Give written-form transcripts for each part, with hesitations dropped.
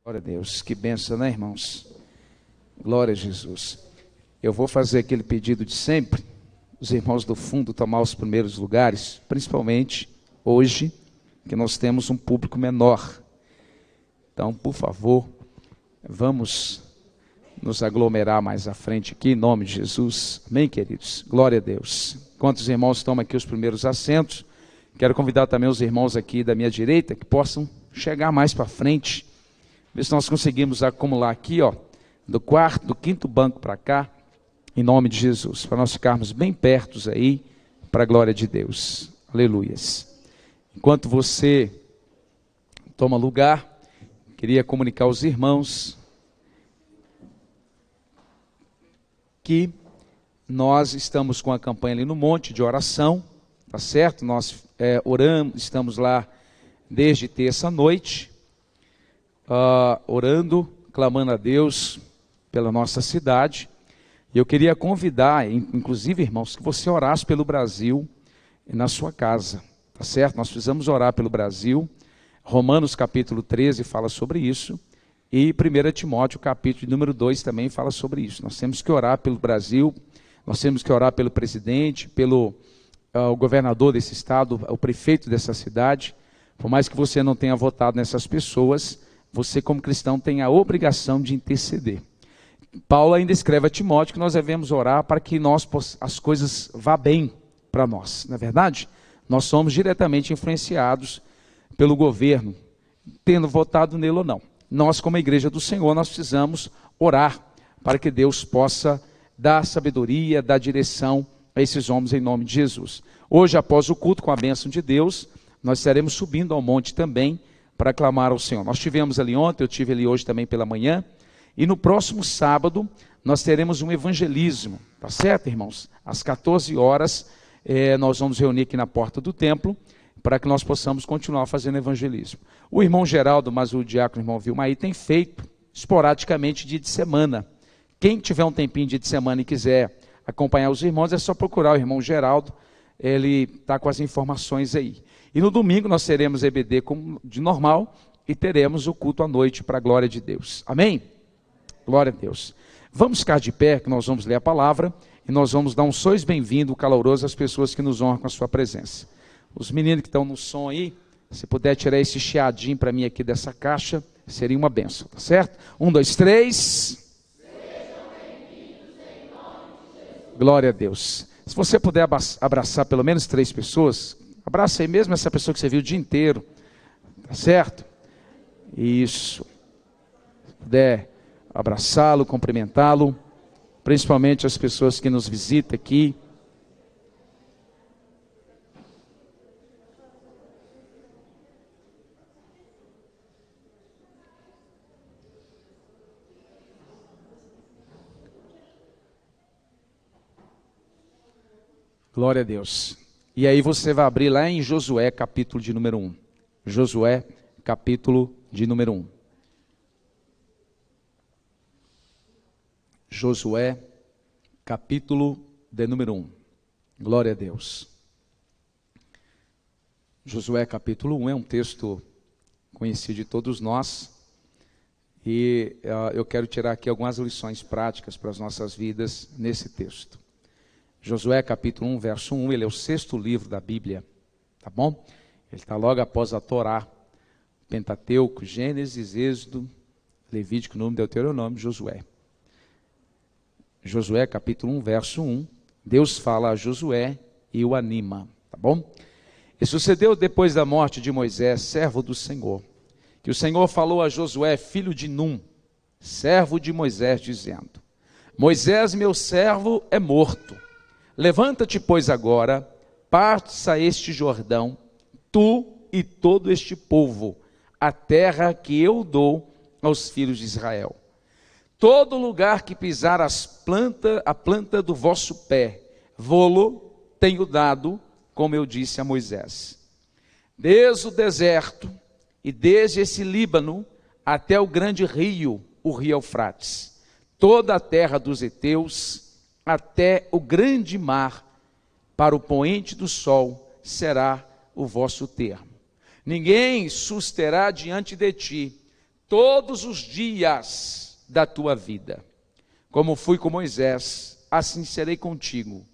Glória a Deus, que bênção, né, irmãos? Glória a Jesus. Eu vou fazer aquele pedido de sempre, os irmãos do fundo tomar os primeiros lugares, principalmente hoje, que nós temos um público menor. Então, por favor, vamos nos aglomerar mais à frente aqui, em nome de Jesus. Amém, queridos? Glória a Deus. Enquanto os irmãos tomam aqui os primeiros assentos, quero convidar também os irmãos aqui da minha direita, que possam chegar mais para frente, ver se nós conseguimos acumular aqui, ó, do quarto, do quinto banco para cá, em nome de Jesus, para nós ficarmos bem perto aí, para a glória de Deus. Aleluias. Enquanto você toma lugar, queria comunicar aos irmãos que nós estamos com a campanha ali no monte de oração, tá certo? Nós oramos, estamos lá desde terça-noite, orando, clamando a Deus pela nossa cidade. E eu queria convidar, inclusive, irmãos, que você orasse pelo Brasil na sua casa, tá certo? Nós precisamos orar pelo Brasil. Romanos capítulo 13 fala sobre isso. E 1 Timóteo capítulo número 2 também fala sobre isso. Nós temos que orar pelo Brasil, nós temos que orar pelo presidente, pelo o governador desse estado, o prefeito dessa cidade. Por mais que você não tenha votado nessas pessoas, você como cristão tem a obrigação de interceder. Paulo ainda escreve a Timóteo que nós devemos orar para que as coisas vá bem para nós. Não é verdade? Nós somos diretamente influenciados pelo governo, tendo votado nele ou não. Nós, como a igreja do Senhor, nós precisamos orar para que Deus possa dar sabedoria, dar direção a esses homens em nome de Jesus. Hoje, após o culto, com a bênção de Deus, nós estaremos subindo ao monte também para clamar ao Senhor. Nós tivemos ali ontem, eu tive ali hoje também pela manhã, e no próximo sábado nós teremos um evangelismo, tá certo, irmãos? Às 14 horas nós vamos reunir aqui na porta do templo, para que nós possamos continuar fazendo evangelismo. O irmão Geraldo, mas o diácono irmão Vilmaí tem feito esporadicamente dia de semana. Quem tiver um tempinho dia de semana e quiser acompanhar os irmãos, é só procurar o irmão Geraldo, ele está com as informações aí. E no domingo nós teremos EBD como de normal e teremos o culto à noite para a glória de Deus. Amém? Glória a Deus. Vamos ficar de pé, que nós vamos ler a palavra e nós vamos dar um sois bem-vindo caloroso às pessoas que nos honram com a sua presença. Os meninos que estão no som aí, se puder tirar esse chiadinho para mim aqui dessa caixa, seria uma bênção, tá certo? 1, 2, 3. Glória a Deus. Se você puder abraçar pelo menos 3 pessoas, abraça aí mesmo essa pessoa que você viu o dia inteiro, tá certo? Isso. Se puder abraçá-lo, cumprimentá-lo, principalmente as pessoas que nos visitam aqui. Glória a Deus. E aí você vai abrir lá em Josué, capítulo de número 1. Josué, capítulo de número 1. Josué, capítulo de número 1. Glória a Deus. Josué, capítulo 1 é um texto conhecido de todos nós. E eu quero tirar aqui algumas lições práticas para as nossas vidas nesse texto. Josué capítulo 1, verso 1, ele é o 6º livro da Bíblia, tá bom? Ele está logo após a Torá, Pentateuco, Gênesis, Êxodo, Levítico, Número, Deuteronômio, Josué. Josué capítulo 1, verso 1, Deus fala a Josué e o anima, tá bom? E sucedeu depois da morte de Moisés, servo do Senhor, que o Senhor falou a Josué, filho de Num, servo de Moisés, dizendo: Moisés, meu servo, é morto. Levanta-te, pois, agora, passa este Jordão, tu e todo este povo, a terra que eu dou aos filhos de Israel. Todo lugar que pisar a planta do vosso pé, vô-lo tenho dado, como eu disse a Moisés. Desde o deserto e desde esse Líbano até o grande rio, o rio Eufrates, toda a terra dos heteus, até o grande mar, para o poente do sol, será o vosso termo. Ninguém susterá diante de ti, todos os dias da tua vida. Como fui com Moisés, assim serei contigo.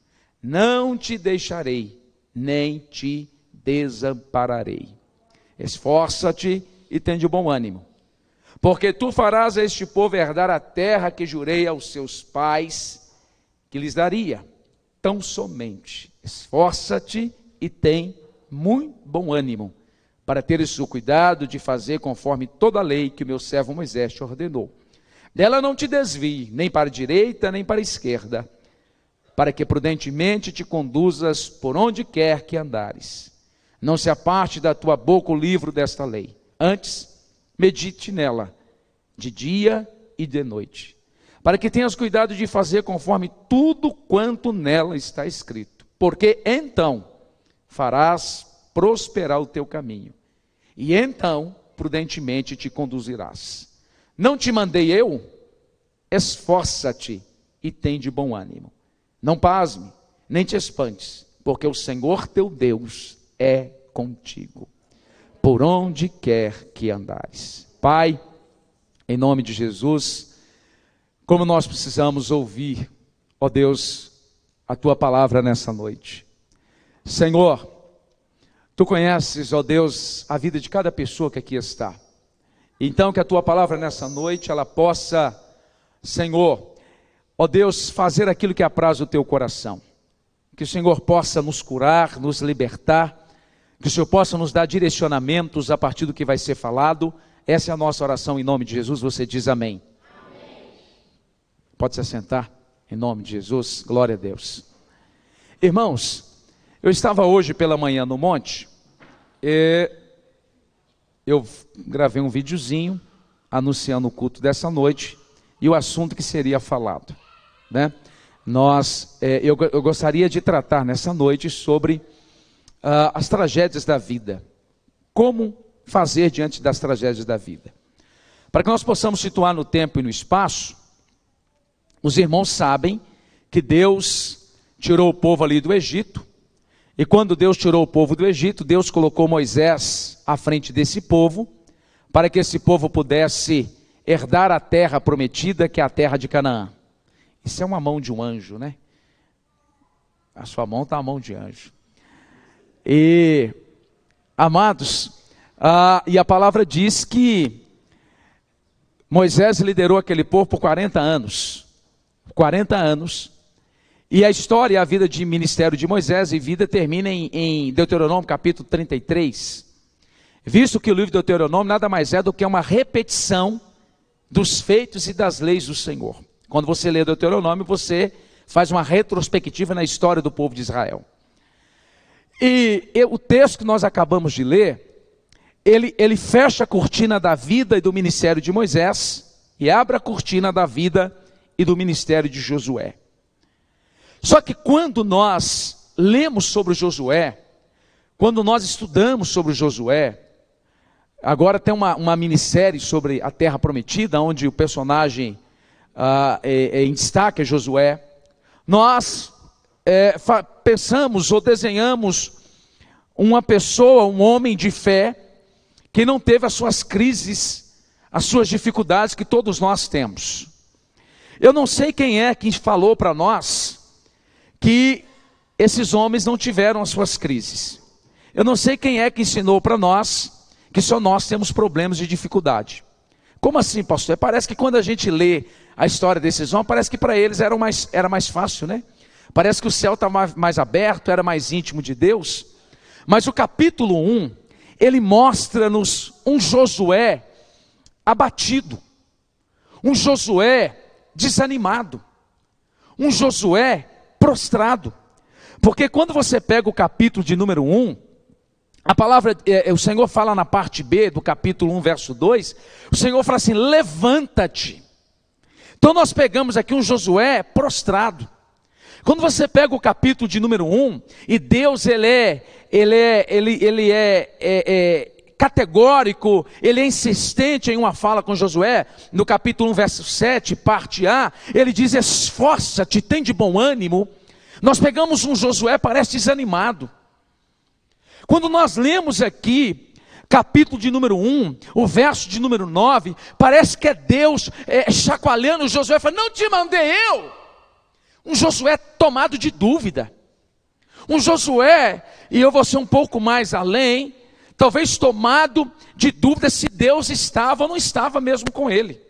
Não te deixarei, nem te desampararei. Esforça-te e tem de bom ânimo, porque tu farás a este povo herdar a terra que jurei aos seus pais que lhes daria. Tão somente esforça-te e tem muito bom ânimo, para teres o cuidado de fazer conforme toda a lei que o meu servo Moisés te ordenou. Dela não te desvie, nem para a direita, nem para a esquerda, para que prudentemente te conduzas por onde quer que andares. Não se aparte da tua boca o livro desta lei. Antes, medite nela, de dia e de noite, para que tenhas cuidado de fazer conforme tudo quanto nela está escrito. Porque então farás prosperar o teu caminho, e então prudentemente te conduzirás. Não te mandei eu? Esforça-te e tem de bom ânimo. Não pasme, nem te espantes, porque o Senhor teu Deus é contigo, por onde quer que andares. Pai, em nome de Jesus, como nós precisamos ouvir, ó Deus, a tua palavra nessa noite. Senhor, tu conheces, ó Deus, a vida de cada pessoa que aqui está. Então que a tua palavra nessa noite, ela possa, Senhor, ó Deus, fazer aquilo que apraz o teu coração. Que o Senhor possa nos curar, nos libertar, que o Senhor possa nos dar direcionamentos a partir do que vai ser falado. Essa é a nossa oração em nome de Jesus. Você diz amém. Amém. Pode se assentar em nome de Jesus. Glória a Deus. Irmãos, eu estava hoje pela manhã no monte e eu gravei um videozinho anunciando o culto dessa noite e o assunto que seria falado, né? Eu gostaria de tratar nessa noite sobre as tragédias da vida. Como fazer diante das tragédias da vida? Para que nós possamos situar no tempo e no espaço, os irmãos sabem que Deus tirou o povo ali do Egito, e quando Deus tirou o povo do Egito, Deus colocou Moisés à frente desse povo, para que esse povo pudesse herdar a terra prometida, que é a terra de Canaã. Isso é uma mão de um anjo, né? A sua mão está a mão de anjo. E, amados, e a palavra diz que Moisés liderou aquele povo por 40 anos. 40 anos. E a história, a vida de ministério de Moisés e vida termina em Deuteronômio capítulo 33. Visto que o livro de Deuteronômio nada mais é do que uma repetição dos feitos e das leis do Senhor. Quando você lê Deuteronômio, você faz uma retrospectiva na história do povo de Israel. E o texto que nós acabamos de ler, ele fecha a cortina da vida e do ministério de Moisés e abre a cortina da vida e do ministério de Josué. Só que quando nós lemos sobre Josué, quando nós estudamos sobre Josué, agora tem uma minissérie sobre a Terra Prometida, onde o personagem em destaque é Josué. Nós pensamos ou desenhamos uma pessoa, um homem de fé, que não teve as suas crises, as suas dificuldades que todos nós temos. Eu não sei quem é que falou para nós que esses homens não tiveram as suas crises. Eu não sei quem é que ensinou para nós que só nós temos problemas de dificuldade. Como assim, pastor? Parece que quando a gente lê a história desses homens, parece que para eles era mais fácil, né? Parece que o céu está mais aberto, era mais íntimo de Deus. Mas o capítulo 1, ele mostra-nos um Josué abatido, um Josué desanimado, um Josué prostrado. Porque quando você pega o capítulo de número 1, a palavra, o Senhor fala na parte B do capítulo 1, verso 2, o Senhor fala assim: levanta-te. Então nós pegamos aqui um Josué prostrado. Quando você pega o capítulo de número 1, e Deus ele é categórico, ele é insistente em uma fala com Josué, no capítulo 1, verso 7, parte A, ele diz: esforça-te, tem de bom ânimo. Nós pegamos um Josué, parece desanimado. Quando nós lemos aqui, capítulo de número 1, o verso de número 9, parece que é Deus chacoalhando Josué, falando: não te mandei eu. Um Josué tomado de dúvida, um Josué, e eu vou ser um pouco mais além, talvez tomado de dúvida se Deus estava ou não estava mesmo com ele.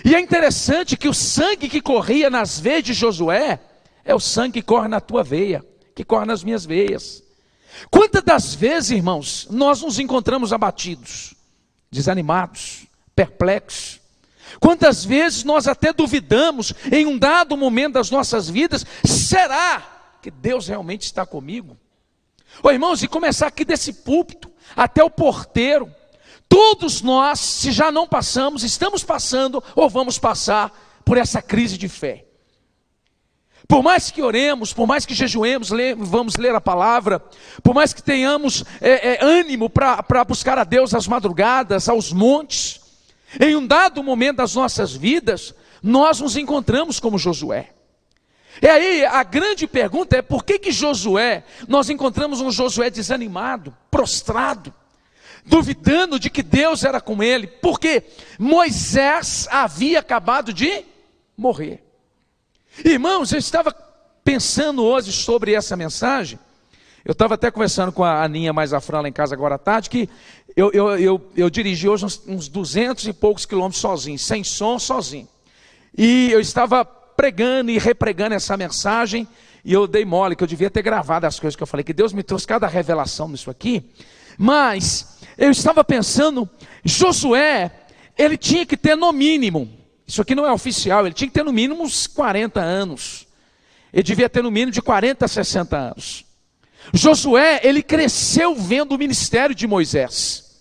E é interessante que o sangue que corria nas veias de Josué é o sangue que corre na tua veia, que corre nas minhas veias. Quantas das vezes, irmãos, nós nos encontramos abatidos, desanimados, perplexos? Quantas vezes nós até duvidamos em um dado momento das nossas vidas: será que Deus realmente está comigo? Ô irmãos, e começar aqui desse púlpito até o porteiro, todos nós, se já não passamos, estamos passando ou vamos passar por essa crise de fé. Por mais que oremos, por mais que jejuemos, vamos ler a palavra, por mais que tenhamos ânimo para buscar a Deus às madrugadas, aos montes, em um dado momento das nossas vidas, nós nos encontramos como Josué. E aí a grande pergunta é: por que Josué, nós encontramos um Josué desanimado, prostrado, duvidando de que Deus era com ele? Porque Moisés havia acabado de morrer. Irmãos, eu estava pensando hoje sobre essa mensagem. Eu estava até conversando com a Aninha mais à frente lá em casa agora à tarde, que eu dirigi hoje uns 200 e poucos quilômetros sozinho, sem som, sozinho. E eu estava pregando e repregando essa mensagem, e eu dei mole, que eu devia ter gravado as coisas que eu falei, que Deus me trouxe cada revelação nisso aqui. Mas eu estava pensando, Josué, ele tinha que ter no mínimo, isso aqui não é oficial, ele tinha que ter no mínimo uns 40 anos. Ele devia ter no mínimo de 40 a 60 anos. Josué, ele cresceu vendo o ministério de Moisés.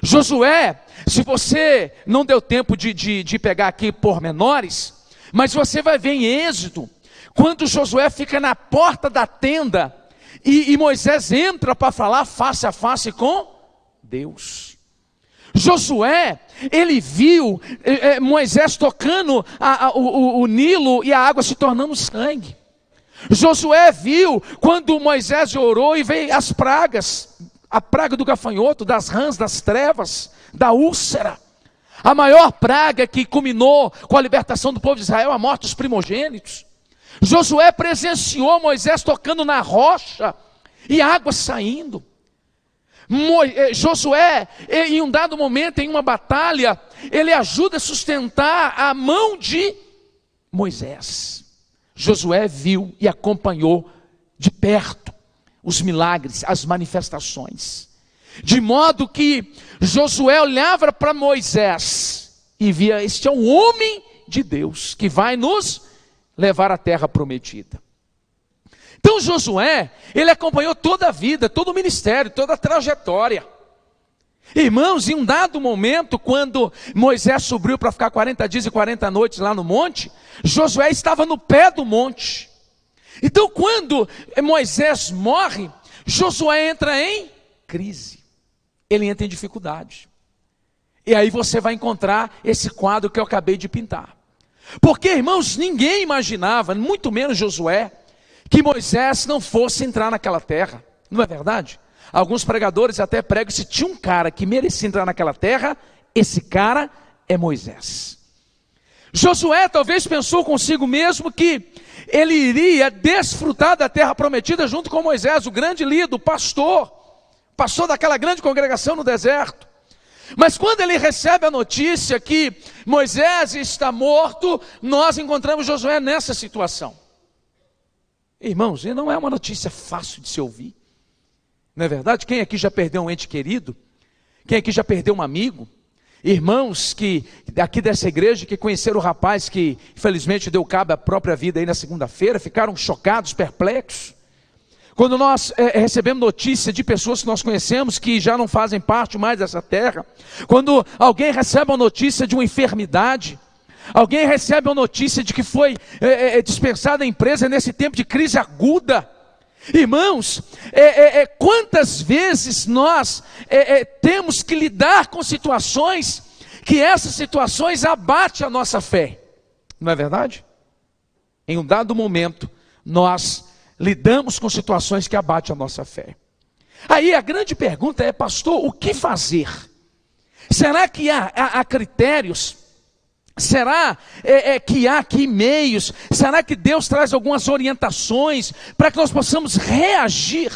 Josué, se você não deu tempo de pegar aqui pormenores, mas você vai ver em Êxodo, quando Josué fica na porta da tenda, e Moisés entra para falar face a face com Deus. Josué, ele viu Moisés tocando o Nilo e a água se tornando sangue. Josué viu quando Moisés orou e veio as pragas, a praga do gafanhoto, das rãs, das trevas, da úlcera. A maior praga que culminou com a libertação do povo de Israel, a morte dos primogênitos. Josué presenciou Moisés tocando na rocha e água saindo. Josué, em um dado momento, em uma batalha, ele ajuda a sustentar a mão de Moisés. Josué viu e acompanhou de perto os milagres, as manifestações. De modo que Josué olhava para Moisés e via: este é um homem de Deus que vai nos levar à terra prometida. Então Josué, ele acompanhou toda a vida, todo o ministério, toda a trajetória. Irmãos, em um dado momento, quando Moisés subiu para ficar 40 dias e 40 noites lá no monte, Josué estava no pé do monte. Então quando Moisés morre, Josué entra em crise, ele entra em dificuldade. E aí você vai encontrar esse quadro que eu acabei de pintar. Porque, irmãos, ninguém imaginava, muito menos Josué, que Moisés não fosse entrar naquela terra. Não é verdade? Alguns pregadores até pregam: se tinha um cara que merecia entrar naquela terra, esse cara é Moisés. Josué talvez pensou consigo mesmo que ele iria desfrutar da terra prometida junto com Moisés, o grande líder, o pastor daquela grande congregação no deserto. Mas quando ele recebe a notícia que Moisés está morto, nós encontramos Josué nessa situação. Irmãos, e não é uma notícia fácil de se ouvir, não é verdade? Quem aqui já perdeu um ente querido? Quem aqui já perdeu um amigo? Irmãos que aqui dessa igreja, que conheceram o rapaz que infelizmente deu cabo à própria vida aí na segunda-feira, ficaram chocados, perplexos. Quando nós recebemos notícia de pessoas que nós conhecemos que já não fazem parte mais dessa terra, quando alguém recebe a notícia de uma enfermidade, alguém recebe a notícia de que foi dispensado da empresa nesse tempo de crise aguda. Irmãos, quantas vezes nós temos que lidar com situações que essas situações abatem a nossa fé, não é verdade? Em um dado momento nós lidamos com situações que abatem a nossa fé. Aí a grande pergunta é, pastor, o que fazer? Será que há critérios? Será que há aqui meios? Será que Deus traz algumas orientações para que nós possamos reagir?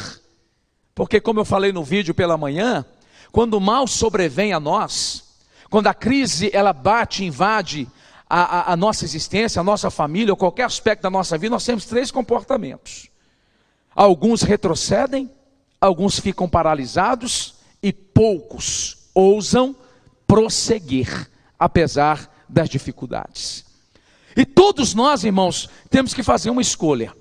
Porque como eu falei no vídeo pela manhã, quando o mal sobrevém a nós, quando a crise ela bate, invade a nossa existência, a nossa família, ou qualquer aspecto da nossa vida, nós temos 3 comportamentos. Alguns retrocedem, alguns ficam paralisados e poucos ousam prosseguir, apesar das dificuldades. E todos nós, irmãos, temos que fazer uma escolha.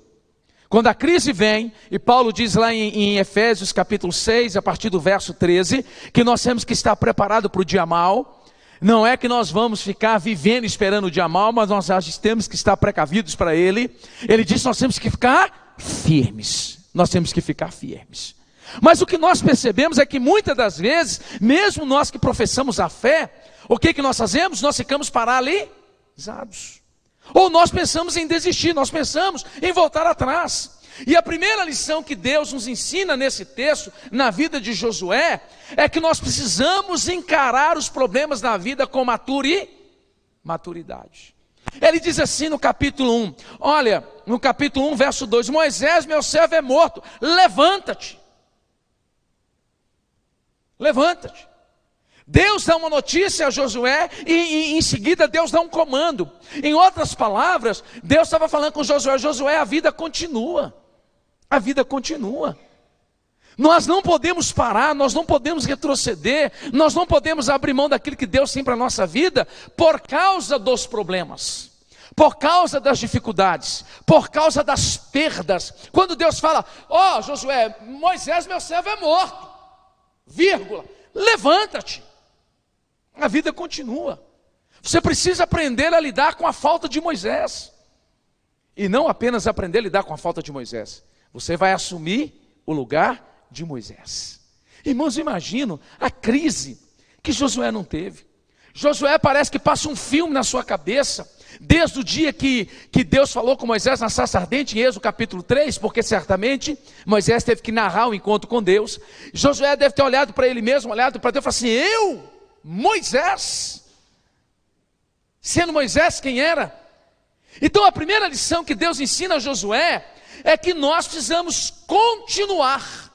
Quando a crise vem, e Paulo diz lá em Efésios capítulo 6, a partir do verso 13, que nós temos que estar preparados para o dia mau. Não é que nós vamos ficar vivendo esperando o dia mau, mas nós temos que estar precavidos para ele. Ele diz que nós temos que ficar firmes. Nós temos que ficar firmes. Mas o que nós percebemos é que muitas das vezes, mesmo nós que professamos a fé, o que nós fazemos? Nós ficamos paralisados. Ou nós pensamos em desistir, nós pensamos em voltar atrás. E a primeira lição que Deus nos ensina nesse texto, na vida de Josué, é que nós precisamos encarar os problemas da vida com maturidade. Ele diz assim no capítulo 1, olha, no capítulo 1, verso 2, Moisés, meu servo é morto, levanta-te. Levanta-te. Deus dá uma notícia a Josué e em seguida Deus dá um comando. Em outras palavras, Deus estava falando com Josué, Josué, a vida continua. A vida continua. Nós não podemos parar, nós não podemos retroceder, nós não podemos abrir mão daquilo que Deus tem para a nossa vida por causa dos problemas, por causa das dificuldades, por causa das perdas. Quando Deus fala, ó Josué, Moisés meu servo é morto, vírgula, levanta-te. A vida continua. Você precisa aprender a lidar com a falta de Moisés. E não apenas aprender a lidar com a falta de Moisés. Você vai assumir o lugar de Moisés. Irmãos, imagino a crise que Josué não teve. Josué parece que passa um filme na sua cabeça, desde o dia que Deus falou com Moisés na sarça ardente, em Êxodo capítulo 3, porque certamente Moisés teve que narrar o encontro com Deus. Josué deve ter olhado para ele mesmo, olhado para Deus e falado assim, eu, Moisés, sendo Moisés quem era? Então a primeira lição que Deus ensina a Josué é que nós precisamos continuar,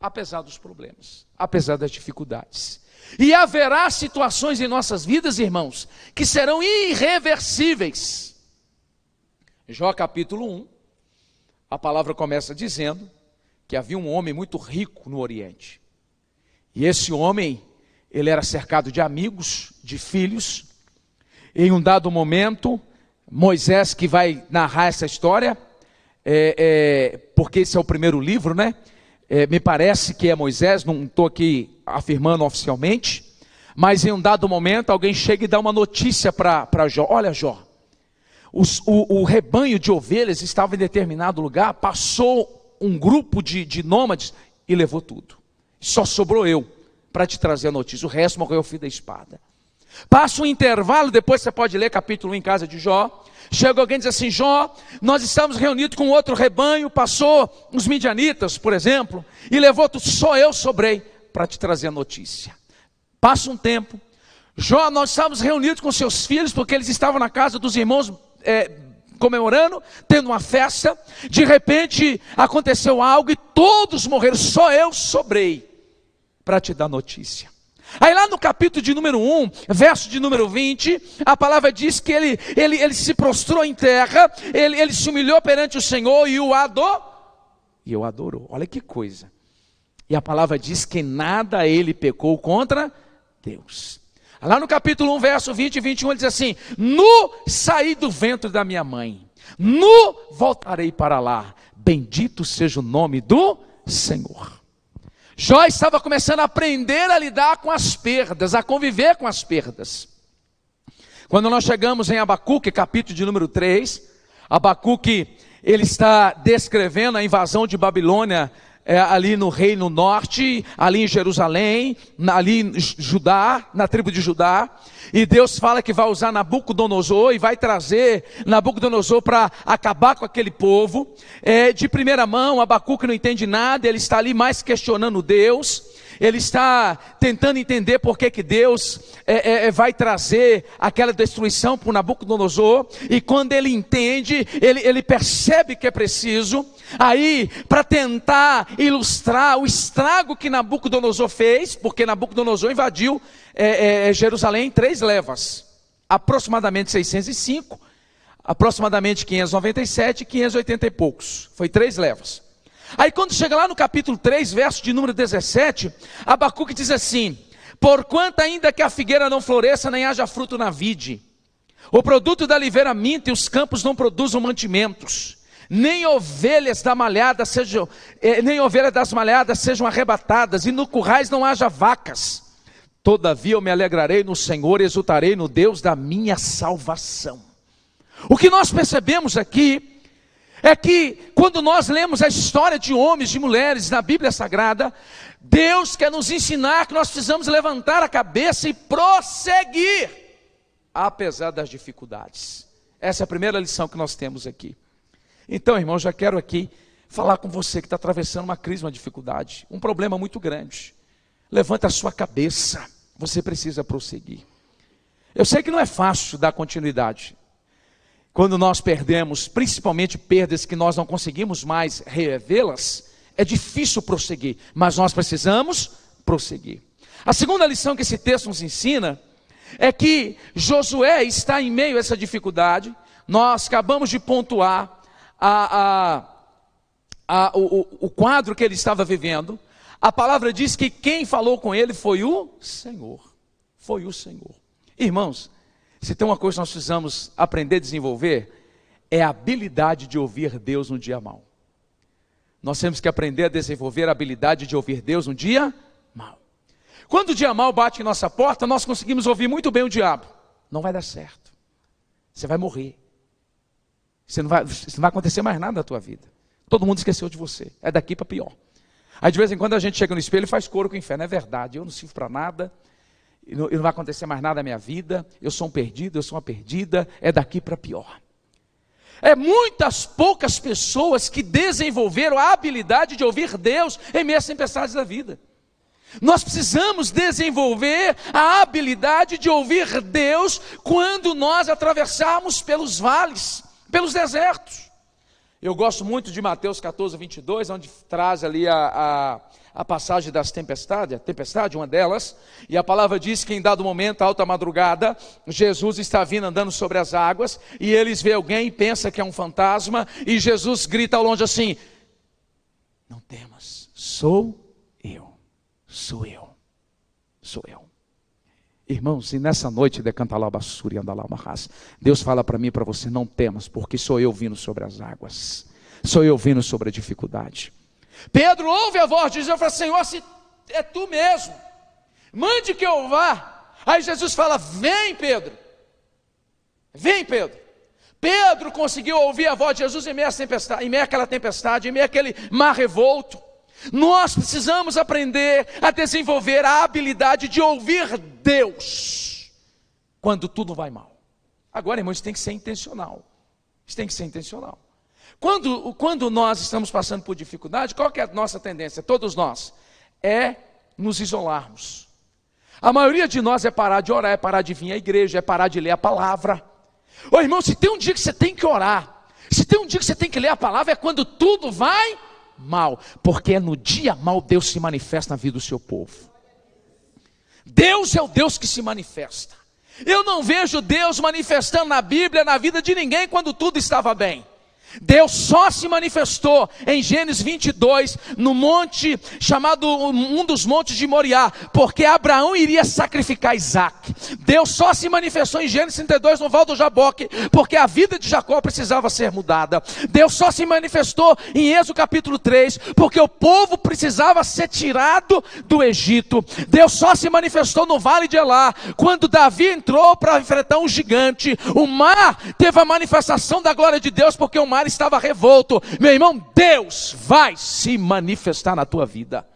apesar dos problemas, apesar das dificuldades. E haverá situações em nossas vidas, irmãos, que serão irreversíveis. Jó capítulo 1, a palavra começa dizendo que havia um homem muito rico no Oriente. E esse homem, ele era cercado de amigos, de filhos. Em um dado momento, Moisés, que vai narrar essa história, porque esse é o primeiro livro, né? Me parece que é Moisés, não estou aqui afirmando oficialmente, mas em um dado momento alguém chega e dá uma notícia para Jó. Olha Jó, o rebanho de ovelhas estava em determinado lugar, passou um grupo de nômades e levou tudo. Só sobrou eu para te trazer a notícia, o resto morreu ao fio da espada. Passa um intervalo, depois você pode ler capítulo 1 em casa de Jó. Chega alguém e diz assim, Jó, nós estamos reunidos com outro rebanho, passou os midianitas, por exemplo, e levou tudo, só eu sobrei para te trazer a notícia. Passa um tempo, Jó, nós estávamos reunidos com seus filhos, porque eles estavam na casa dos irmãos comemorando, tendo uma festa. De repente aconteceu algo e todos morreram, só eu sobrei para te dar notícia. Aí lá no capítulo de número 1, verso de número 20, a palavra diz que ele se prostrou em terra, ele se humilhou perante o Senhor e o adorou. Olha que coisa. E a palavra diz que nada ele pecou contra Deus. Lá no capítulo 1, verso 20 e 21, ele diz assim, nu saí do ventre da minha mãe, nu voltarei para lá, bendito seja o nome do Senhor. Jó estava começando a aprender a lidar com as perdas, a conviver com as perdas. Quando nós chegamos em Abacuque, capítulo de número 3, Abacuque, ele está descrevendo a invasão de Babilônia ali no Reino Norte, ali em Jerusalém, ali em Judá, na tribo de Judá. E Deus fala que vai usar Nabucodonosor e vai trazer Nabucodonosor para acabar com aquele povo. De primeira mão, Abacuque não entende nada, ele está ali mais questionando Deus. Ele está tentando entender por que Deus vai trazer aquela destruição para o Nabucodonosor. E quando ele entende, ele percebe que é preciso. Aí, para tentar ilustrar o estrago que Nabucodonosor fez, porque Nabucodonosor invadiu Jerusalém em 3 levas, aproximadamente 605, aproximadamente 597 e 580 e poucos, foi 3 levas. Aí quando chega lá no capítulo 3, verso de número 17, Abacuque diz assim: porquanto ainda que a figueira não floresça, nem haja fruto na vide, o produto da oliveira minta e os campos não produzam mantimentos, nem ovelhas das malhadas sejam arrebatadas, e no currais não haja vacas, todavia eu me alegrarei no Senhor e exultarei no Deus da minha salvação. O que nós percebemos aqui é que quando nós lemos a história de homens e mulheres na Bíblia Sagrada, Deus quer nos ensinar que nós precisamos levantar a cabeça e prosseguir, apesar das dificuldades. Essa é a primeira lição que nós temos aqui. Então, irmão, já quero aqui falar com você que está atravessando uma crise, uma dificuldade, um problema muito grande. Levanta a sua cabeça, você precisa prosseguir. Eu sei que não é fácil dar continuidade. Quando nós perdemos, principalmente perdas que nós não conseguimos mais revê-las, é difícil prosseguir, mas nós precisamos prosseguir. A segunda lição que esse texto nos ensina é que Josué está em meio a essa dificuldade. Nós acabamos de pontuar o quadro que ele estava vivendo. A palavra diz que quem falou com ele foi o Senhor. Foi o Senhor. Irmãos, se tem uma coisa que nós precisamos aprender a desenvolver, é a habilidade de ouvir Deus no dia mau. Nós temos que aprender a desenvolver a habilidade de ouvir Deus no dia mau. Quando o dia mau bate em nossa porta, nós conseguimos ouvir muito bem o diabo. Não vai dar certo. Você vai morrer. Não vai acontecer mais nada na tua vida. Todo mundo esqueceu de você. É daqui para pior. Aí de vez em quando a gente chega no espelho e faz coro com o inferno. É verdade, eu não sirvo para nada. E não vai acontecer mais nada na minha vida, eu sou um perdido, eu sou uma perdida, é daqui para pior. Muitas poucas pessoas que desenvolveram a habilidade de ouvir Deus em meio às tempestades da vida. Nós precisamos desenvolver a habilidade de ouvir Deus quando nós atravessarmos pelos vales, pelos desertos. Eu gosto muito de Mateus 14, 22, onde traz ali a passagem das tempestades, a tempestade, uma delas, e a palavra diz que em dado momento, alta madrugada, Jesus está vindo andando sobre as águas, e eles veem alguém e pensam que é um fantasma, e Jesus grita ao longe assim: não temas, sou eu, sou eu, sou eu. Irmãos, e nessa noite, Deus fala para mim e para você: não temas, porque sou eu vindo sobre as águas, sou eu vindo sobre a dificuldade. Pedro ouve a voz de Jesus e fala: Senhor, se é tu mesmo, mande que eu vá. Aí Jesus fala: vem Pedro, vem Pedro. Pedro conseguiu ouvir a voz de Jesus em meio àquela tempestade, em meio àquele mar revolto. Nós precisamos aprender a desenvolver a habilidade de ouvir Deus quando tudo vai mal. Agora, irmãos, isso tem que ser intencional. Isso tem que ser intencional. Quando nós estamos passando por dificuldade, qual que é a nossa tendência? Todos nós, é nos isolarmos. A maioria de nós é parar de orar, é parar de vir à igreja, é parar de ler a palavra. Ô irmão, se tem um dia que você tem que orar, se tem um dia que você tem que ler a palavra, é quando tudo vai mal, porque é no dia mal Deus se manifesta na vida do seu povo. Deus é o Deus que se manifesta. Eu não vejo Deus manifestando na Bíblia, na vida de ninguém, quando tudo estava bem. Deus só se manifestou em Gênesis 22, no monte chamado um dos montes de Moriá, porque Abraão iria sacrificar Isaac. Deus só se manifestou em Gênesis 32 no Val do Jaboque, porque a vida de Jacó precisava ser mudada. Deus só se manifestou em Êxodo capítulo 3, porque o povo precisava ser tirado do Egito. Deus só se manifestou no Vale de Elá, quando Davi entrou para enfrentar um gigante. O mar teve a manifestação da glória de Deus, porque o mar mar estava revolto. Meu irmão, Deus vai se manifestar na tua vida.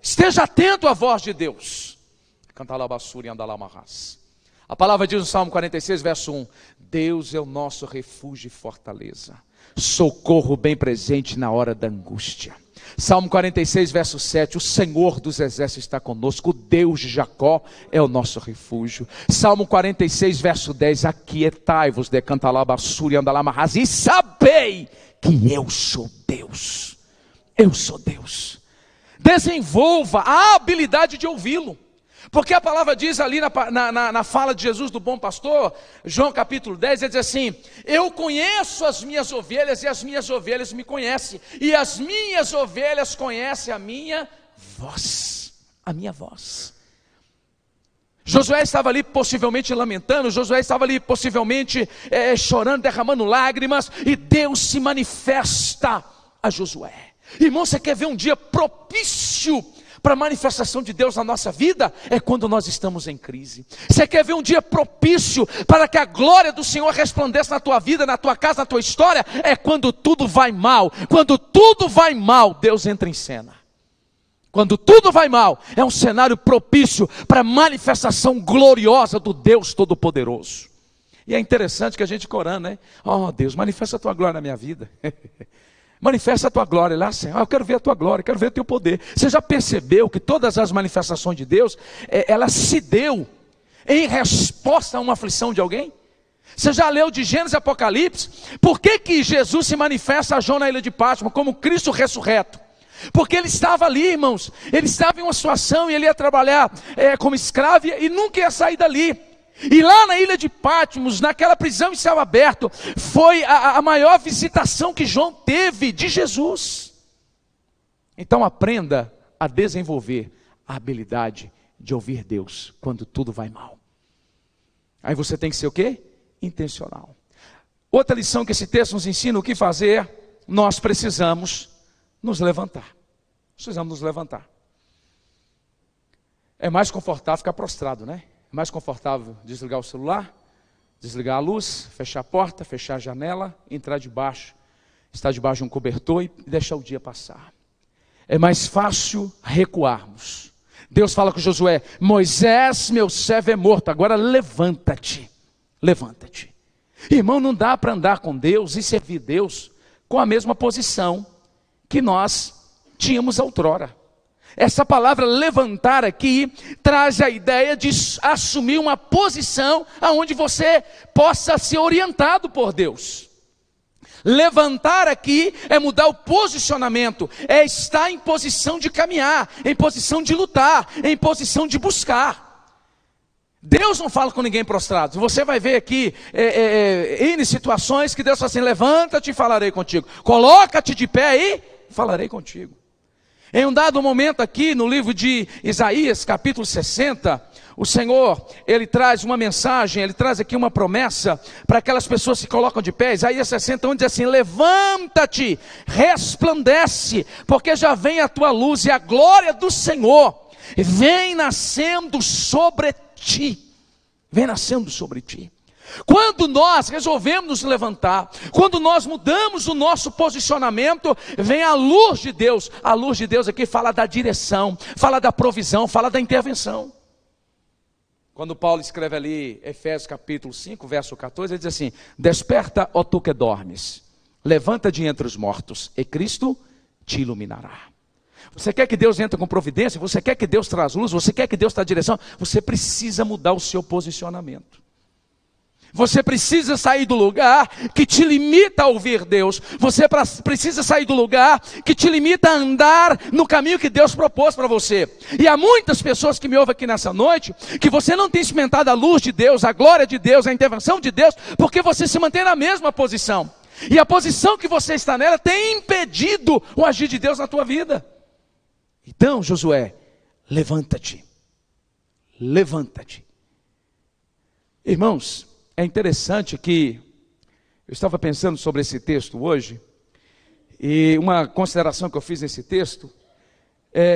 Esteja atento à voz de Deus. A palavra diz no Salmo 46, verso 1: Deus é o nosso refúgio e fortaleza, socorro bem presente na hora da angústia. Salmo 46, verso 7, o Senhor dos exércitos está conosco, o Deus de Jacó é o nosso refúgio. Salmo 46, verso 10, aquietai-vos, decantalabassuri andalamarras, e sabei que eu sou Deus. Eu sou Deus. Desenvolva a habilidade de ouvi-lo. Porque a palavra diz ali na fala de Jesus do bom pastor, João capítulo 10, ele diz assim: eu conheço as minhas ovelhas e as minhas ovelhas me conhecem, e as minhas ovelhas conhecem a minha voz. A minha voz. Josué estava ali possivelmente lamentando, Josué estava ali possivelmente chorando, derramando lágrimas, e Deus se manifesta a Josué. Irmão, você quer ver um dia propício para a manifestação de Deus na nossa vida? É quando nós estamos em crise. Você quer ver um dia propício para que a glória do Senhor resplandeça na tua vida, na tua casa, na tua história? É quando tudo vai mal. Quando tudo vai mal, Deus entra em cena. Quando tudo vai mal, é um cenário propício para a manifestação gloriosa do Deus Todo-Poderoso. E é interessante que a gente corando, né? Oh Deus, manifesta a tua glória na minha vida. Manifesta a tua glória lá, Senhor. Eu quero ver a tua glória, quero ver o teu poder. Você já percebeu que todas as manifestações de Deus, ela se deu em resposta a uma aflição de alguém? Você já leu de Gênesis e Apocalipse? Por que Jesus se manifesta a João na ilha de Patmos como Cristo ressurreto? Porque ele estava ali, irmãos. Ele estava em uma situação e ele ia trabalhar como escravo e nunca ia sair dali. E lá na ilha de Patmos, naquela prisão em céu aberto, foi a maior visitação que João teve de Jesus. Então aprenda a desenvolver a habilidade de ouvir Deus quando tudo vai mal. Aí você tem que ser o quê? Intencional. Outra lição que esse texto nos ensina o que fazer: nós precisamos nos levantar. Precisamos nos levantar. É mais confortável ficar prostrado, né? É mais confortável desligar o celular, desligar a luz, fechar a porta, fechar a janela, entrar debaixo, estar debaixo de um cobertor e deixar o dia passar. É mais fácil recuarmos. Deus fala com Josué: Moisés, meu servo, é morto, agora levanta-te, levanta-te. Irmão, não dá para andar com Deus e servir Deus com a mesma posição que nós tínhamos outrora. Essa palavra levantar aqui traz a ideia de assumir uma posição aonde você possa ser orientado por Deus. Levantar aqui é mudar o posicionamento, é estar em posição de caminhar, em posição de lutar, em posição de buscar. Deus não fala com ninguém prostrado. Você vai ver aqui N situações que Deus fala assim: levanta-te e falarei contigo, coloca-te de pé e falarei contigo. Em um dado momento aqui no livro de Isaías, capítulo 60, o Senhor, Ele traz uma mensagem, Ele traz aqui uma promessa para aquelas pessoas que se colocam de pé. Isaías 60, onde diz assim: levanta-te, resplandece, porque já vem a tua luz e a glória do Senhor vem nascendo sobre ti. Vem nascendo sobre ti. Quando nós resolvemos nos levantar, quando nós mudamos o nosso posicionamento, vem a luz de Deus. A luz de Deus aqui fala da direção, fala da provisão, fala da intervenção. Quando Paulo escreve ali, Efésios capítulo 5, verso 14, ele diz assim: desperta, ó tu que dormes, levanta de entre os mortos, e Cristo te iluminará. Você quer que Deus entre com providência? Você quer que Deus traz luz? Você quer que Deus traz direção? Você precisa mudar o seu posicionamento. Você precisa sair do lugar que te limita a ouvir Deus. Você precisa sair do lugar que te limita a andar no caminho que Deus propôs para você. E há muitas pessoas que me ouvem aqui nessa noite, que você não tem experimentado a luz de Deus, a glória de Deus, a intervenção de Deus, porque você se mantém na mesma posição. E a posição que você está nela tem impedido o agir de Deus na tua vida. Então, Josué, levanta-te. Levanta-te. Irmãos, é interessante que eu estava pensando sobre esse texto hoje, e uma consideração que eu fiz nesse texto,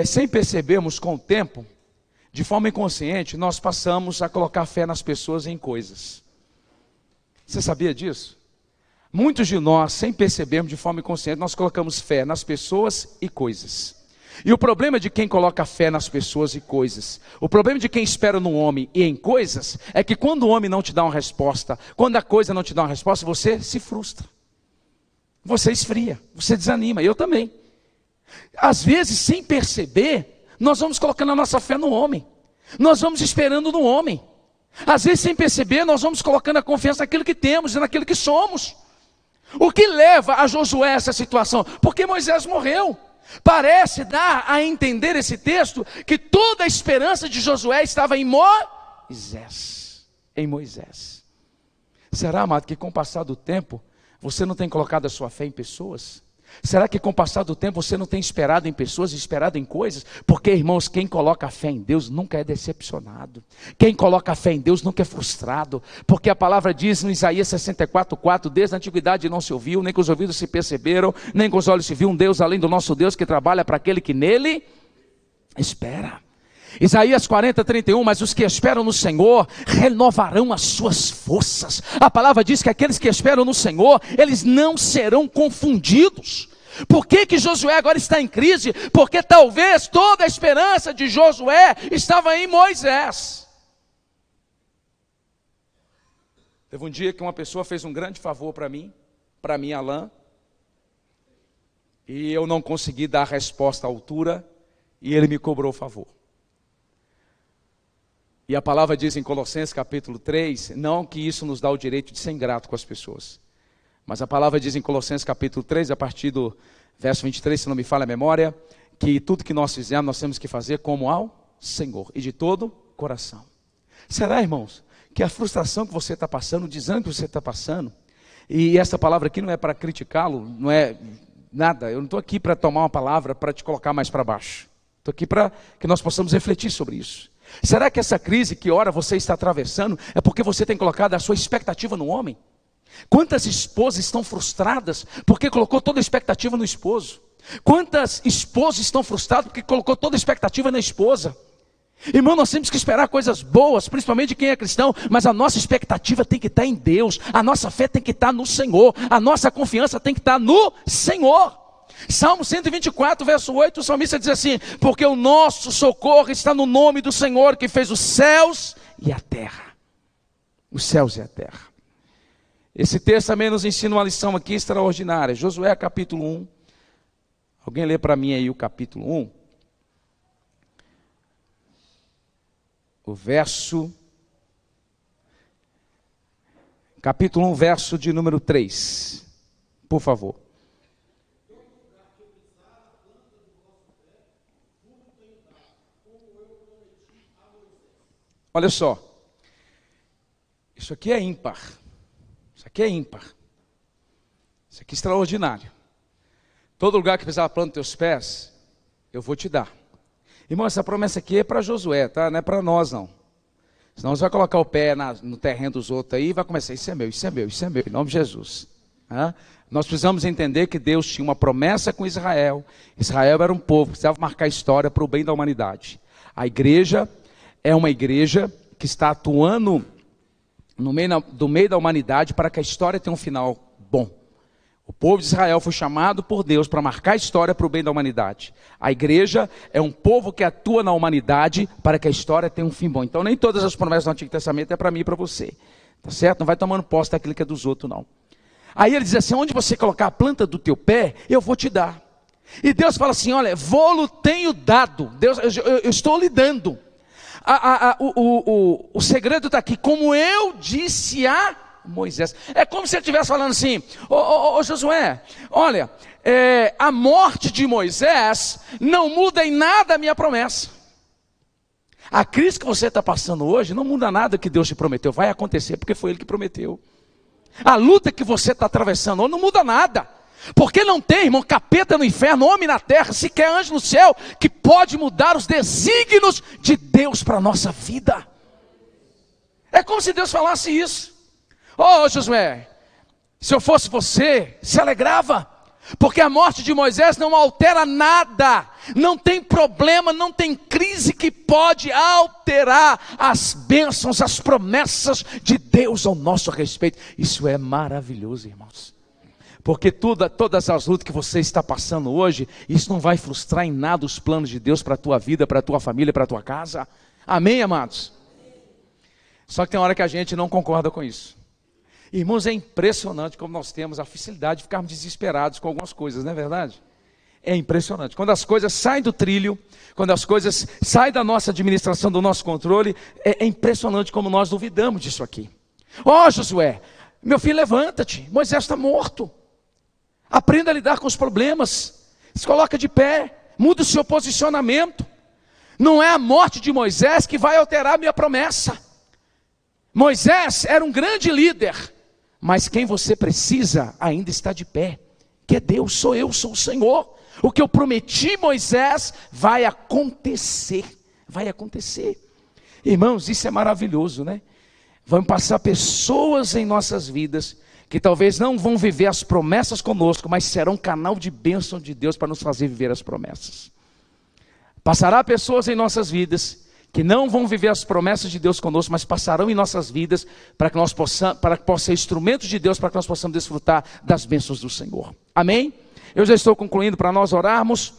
sem percebermos com o tempo, de forma inconsciente, nós passamos a colocar fé nas pessoas e em coisas. Você sabia disso? Muitos de nós, sem percebermos de forma inconsciente, nós colocamos fé nas pessoas e coisas. E o problema de quem coloca fé nas pessoas e coisas, o problema de quem espera no homem e em coisas, é que quando o homem não te dá uma resposta, quando a coisa não te dá uma resposta, você se frustra. Você esfria, você desanima, eu também. Às vezes, sem perceber, nós vamos colocando a nossa fé no homem. Nós vamos esperando no homem. Às vezes, sem perceber, nós vamos colocando a confiança naquilo que temos e naquilo que somos. O que leva a Josué a essa situação? Porque Moisés morreu. Parece dar a entender esse texto que toda a esperança de Josué estava em Moisés. Em Moisés. Será, amado, que com o passar do tempo, você não tem colocado a sua fé em pessoas? Será que com o passar do tempo você não tem esperado em pessoas, esperado em coisas? Porque, irmãos, quem coloca a fé em Deus nunca é decepcionado. Quem coloca a fé em Deus nunca é frustrado. Porque a palavra diz no Isaías 64:4, desde a antiguidade não se ouviu, nem com os ouvidos se perceberam, nem com os olhos se viu um Deus além do nosso Deus, que trabalha para aquele que nele espera. Isaías 40:31, mas os que esperam no Senhor renovarão as suas forças. A palavra diz que aqueles que esperam no Senhor, eles não serão confundidos. Por que Josué agora está em crise? Porque talvez toda a esperança de Josué estava em Moisés. Teve um dia que uma pessoa fez um grande favor para mim, Alain, e eu não consegui dar a resposta à altura, e ele me cobrou o favor. E a palavra diz em Colossenses capítulo 3, não que isso nos dá o direito de ser ingrato com as pessoas, mas a palavra diz em Colossenses capítulo 3, a partir do verso 23, se não me falha a memória, que tudo que nós fizermos, nós temos que fazer como ao Senhor, e de todo coração. Será, irmãos, que a frustração que você está passando, o desânimo que você está passando, e essa palavra aqui não é para criticá-lo, não é nada, eu não estou aqui para tomar uma palavra para te colocar mais para baixo, estou aqui para que nós possamos refletir sobre isso. Será que essa crise que ora você está atravessando é porque você tem colocado a sua expectativa no homem? Quantas esposas estão frustradas porque colocou toda a expectativa no esposo? Quantas esposas estão frustradas porque colocou toda a expectativa na esposa? Irmão, nós temos que esperar coisas boas, principalmente de quem é cristão, mas a nossa expectativa tem que estar em Deus, a nossa fé tem que estar no Senhor, a nossa confiança tem que estar no Senhor. Salmo 124, verso 8, o salmista diz assim: porque o nosso socorro está no nome do Senhor, que fez os céus e a terra. Os céus e a terra. Esse texto também nos ensina uma lição aqui extraordinária. Josué capítulo 1. Alguém lê para mim aí o capítulo 1? O verso... Capítulo 1, verso de número 3. Por favor. Olha só, isso aqui é ímpar, isso aqui é ímpar, isso aqui é extraordinário. Todo lugar que pisar a planta dos teus pés, eu vou te dar. Irmão, essa promessa aqui é para Josué, tá? Não é para nós não. Senão você vai colocar o pé no terreno dos outros aí e vai começar, isso é meu, isso é meu, isso é meu, em nome de Jesus. Nós precisamos entender que Deus tinha uma promessa com Israel. Israel era um povo que precisava marcar história para o bem da humanidade. A igreja é uma igreja que está atuando no meio da humanidade para que a história tenha um final bom. O povo de Israel foi chamado por Deus para marcar a história para o bem da humanidade. A igreja é um povo que atua na humanidade para que a história tenha um fim bom. Então nem todas as promessas do Antigo Testamento é para mim e para você. Tá certo? Não vai tomando posse daquilo que é dos outros não. Aí ele diz assim, onde você colocar a planta do teu pé, eu vou te dar. E Deus fala assim, olha, vou-lo tenho dado. Deus, eu estou lhe dando. O segredo está aqui, como eu disse a Moisés. É como se ele estivesse falando assim, ô Josué, olha, a morte de Moisés não muda em nada a minha promessa. A crise que você está passando hoje não muda nada que Deus te prometeu, vai acontecer porque foi Ele que prometeu. A luta que você está atravessando hoje não muda nada. Porque não tem, irmão, capeta no inferno, homem na terra, sequer anjo no céu, que pode mudar os desígnios de Deus para a nossa vida. É como se Deus falasse isso. Ô Josué, se eu fosse você, se alegrava, porque a morte de Moisés não altera nada, não tem problema, não tem crise que pode alterar as bênçãos, as promessas de Deus ao nosso respeito. Isso é maravilhoso, irmãos. Porque todas as lutas que você está passando hoje, isso não vai frustrar em nada os planos de Deus para a tua vida, para a tua família, para a tua casa. Amém, amados? Só que tem hora que a gente não concorda com isso. Irmãos, é impressionante como nós temos a facilidade de ficarmos desesperados com algumas coisas, não é verdade? É impressionante. Quando as coisas saem do trilho, quando as coisas saem da nossa administração, do nosso controle, é impressionante como nós duvidamos disso aqui. Ó, Josué, meu filho, levanta-te, Moisés está morto. Aprenda a lidar com os problemas, se coloca de pé, muda o seu posicionamento. Não é a morte de Moisés que vai alterar a minha promessa. Moisés era um grande líder, mas quem você precisa ainda está de pé, que é Deus, sou eu, sou o Senhor. O que eu prometi Moisés vai acontecer, vai acontecer. Irmãos, isso é maravilhoso, né? Vão passar pessoas em nossas vidas que talvez não vão viver as promessas conosco, mas serão canal de bênção de Deus para nos fazer viver as promessas. Passará pessoas em nossas vidas que não vão viver as promessas de Deus conosco, mas passarão em nossas vidas para que possam ser instrumentos de Deus, para que nós possamos desfrutar das bênçãos do Senhor. Amém? Eu já estou concluindo para nós orarmos.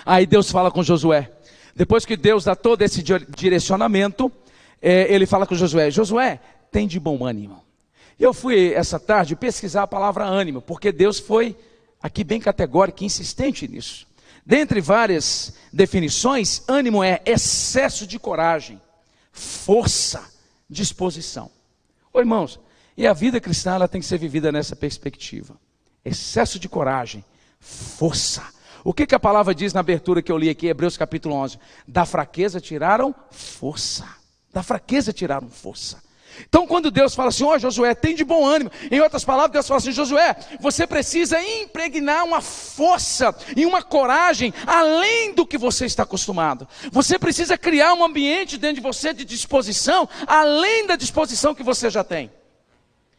Aí Deus fala com Josué. Depois que Deus dá todo esse direcionamento, ele fala com Josué: Josué, tem de bom ânimo. Eu fui essa tarde pesquisar a palavra ânimo, porque Deus foi aqui bem categórico e insistente nisso. Dentre várias definições, ânimo é excesso de coragem, força, disposição. Ô irmãos, e a vida cristã ela tem que ser vivida nessa perspectiva. Excesso de coragem, força. O que a palavra diz na abertura que eu li aqui, Hebreus capítulo 11? Da fraqueza tiraram força. Da fraqueza tiraram força. Então quando Deus fala assim: ó Josué, tem de bom ânimo. Em outras palavras, Deus fala assim: Josué, você precisa impregnar uma força e uma coragem além do que você está acostumado. Você precisa criar um ambiente dentro de você de disposição, além da disposição que você já tem.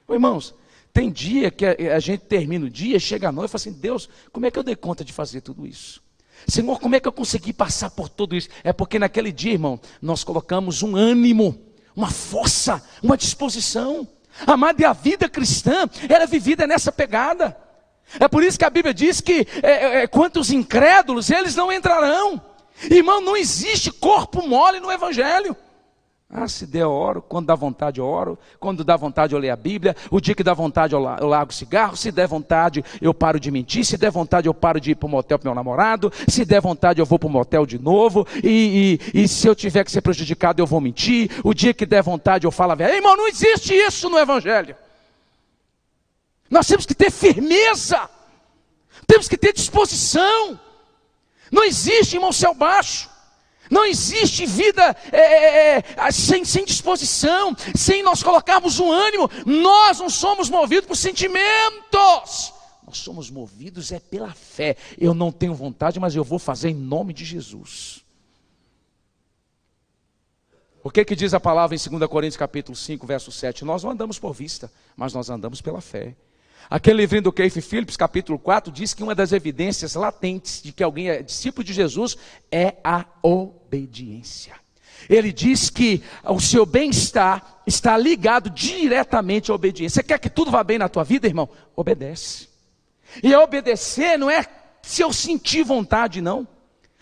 Ô, irmãos, tem dia que a gente termina o dia, chega à noite e fala assim: Deus, como é que eu dei conta de fazer tudo isso? Senhor, como é que eu consegui passar por tudo isso? É porque naquele dia, irmão, nós colocamos um ânimo, uma força, uma disposição. Amado, e a vida cristã era vivida nessa pegada. É por isso que a Bíblia diz que quantos incrédulos, eles não entrarão. Irmão, não existe corpo mole no Evangelho. Ah, se der eu oro, quando dá vontade eu oro, quando dá vontade eu leio a Bíblia, o dia que dá vontade eu largo cigarro, se der vontade eu paro de mentir, se der vontade eu paro de ir para o motel para o meu namorado, se der vontade eu vou para o motel de novo, e se eu tiver que ser prejudicado eu vou mentir, o dia que der vontade eu falo a verdade. Irmão, não existe isso no Evangelho. Nós temos que ter firmeza, temos que ter disposição. Não existe, irmão, céu baixo. Não existe vida sem disposição, sem nós colocarmos um ânimo. Nós não somos movidos por sentimentos, nós somos movidos pela fé. Eu não tenho vontade, mas eu vou fazer em nome de Jesus. O que diz a palavra em 2 Coríntios capítulo 5, verso 7? Nós não andamos por vista, mas nós andamos pela fé. Aquele livrinho do Keith Phillips, capítulo 4, diz que uma das evidências latentes de que alguém é discípulo de Jesus é a obediência. Ele diz que o seu bem-estar está ligado diretamente à obediência. Você quer que tudo vá bem na tua vida, irmão? Obedece. E obedecer não é se eu sentir vontade, não.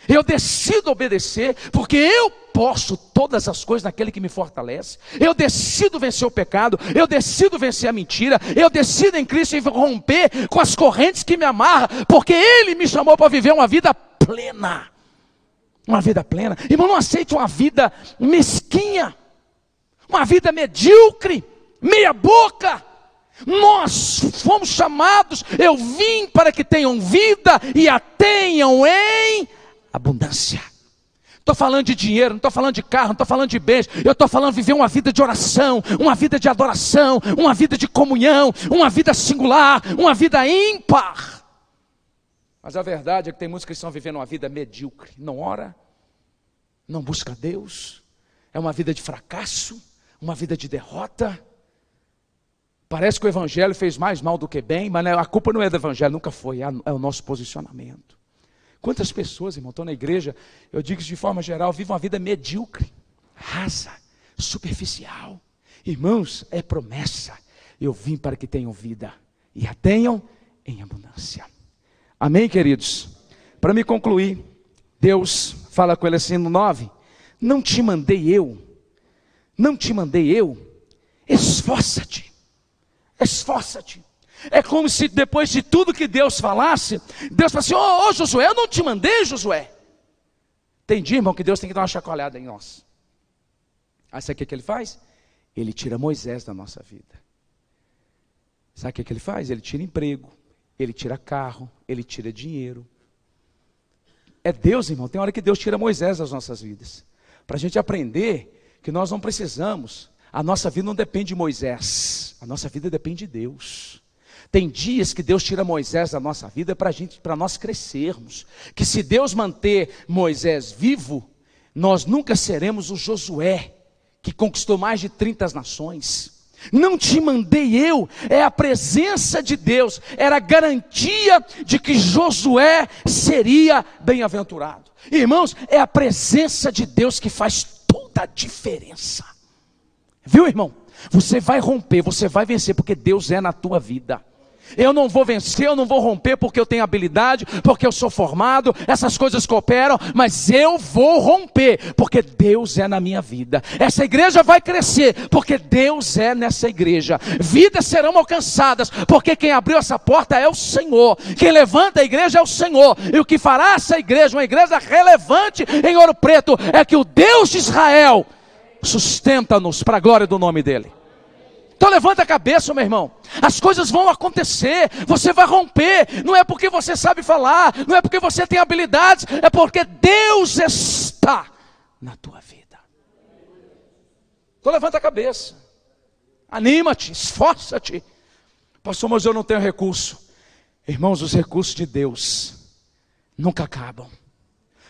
Eu decido obedecer, porque eu posso todas as coisas naquele que me fortalece. Eu decido vencer o pecado, eu decido vencer a mentira, eu decido em Cristo romper com as correntes que me amarram, porque Ele me chamou para viver uma vida plena. Uma vida plena. Irmão, não aceite uma vida mesquinha, uma vida medíocre, meia boca. Nós fomos chamados, eu vim para que tenham vida e a tenham em abundância. Estou falando de dinheiro, não estou falando de carro, não estou falando de bens. Eu estou falando de viver uma vida de oração, uma vida de adoração, uma vida de comunhão, uma vida singular, uma vida ímpar. Mas a verdade é que tem muitos cristãos vivendo uma vida medíocre. Não ora, não busca Deus. É uma vida de fracasso, uma vida de derrota. Parece que o Evangelho fez mais mal do que bem, mas a culpa não é do Evangelho, nunca foi, é o nosso posicionamento. Quantas pessoas, irmão, estão na igreja, eu digo isso de forma geral, vivem uma vida medíocre, rasa, superficial. Irmãos, é promessa. Eu vim para que tenham vida e a tenham em abundância. Amém, queridos? Para me concluir, Deus fala com ele assim no 9, não te mandei eu, esforça-te, esforça-te. É como se depois de tudo que Deus falasse, Deus falasse assim, ô Josué, eu não te mandei, Josué. Tem dia, irmão, que Deus tem que dar uma chacoalhada em nós. Aí sabe o que ele faz? Ele tira Moisés da nossa vida. Sabe o que ele faz? Ele tira emprego, ele tira carro, ele tira dinheiro. É Deus, irmão, tem hora que Deus tira Moisés das nossas vidas. Para a gente aprender que nós não precisamos, a nossa vida não depende de Moisés, a nossa vida depende de Deus. Tem dias que Deus tira Moisés da nossa vida para nós crescermos. Que se Deus manter Moisés vivo, nós nunca seremos o Josué, que conquistou mais de 30 nações. Não te mandei eu, é a presença de Deus, era a garantia de que Josué seria bem-aventurado. Irmãos, é a presença de Deus que faz toda a diferença. Viu, irmão? Você vai romper, você vai vencer, porque Deus é na tua vida. Eu não vou vencer, eu não vou romper porque eu tenho habilidade, porque eu sou formado, essas coisas cooperam, mas eu vou romper, porque Deus é na minha vida. Essa igreja vai crescer, porque Deus é nessa igreja. Vidas serão alcançadas, porque quem abriu essa porta é o Senhor. Quem levanta a igreja é o Senhor. E o que fará essa igreja, uma igreja relevante em Ouro Preto, é que o Deus de Israel sustenta-nos para a glória do nome dEle. Então levanta a cabeça, meu irmão. As coisas vão acontecer, você vai romper. Não é porque você sabe falar, não é porque você tem habilidades, é porque Deus está na tua vida. Então levanta a cabeça, anima-te, esforça-te. Pastor, mas eu não tenho recurso. Irmãos, os recursos de Deus nunca acabam.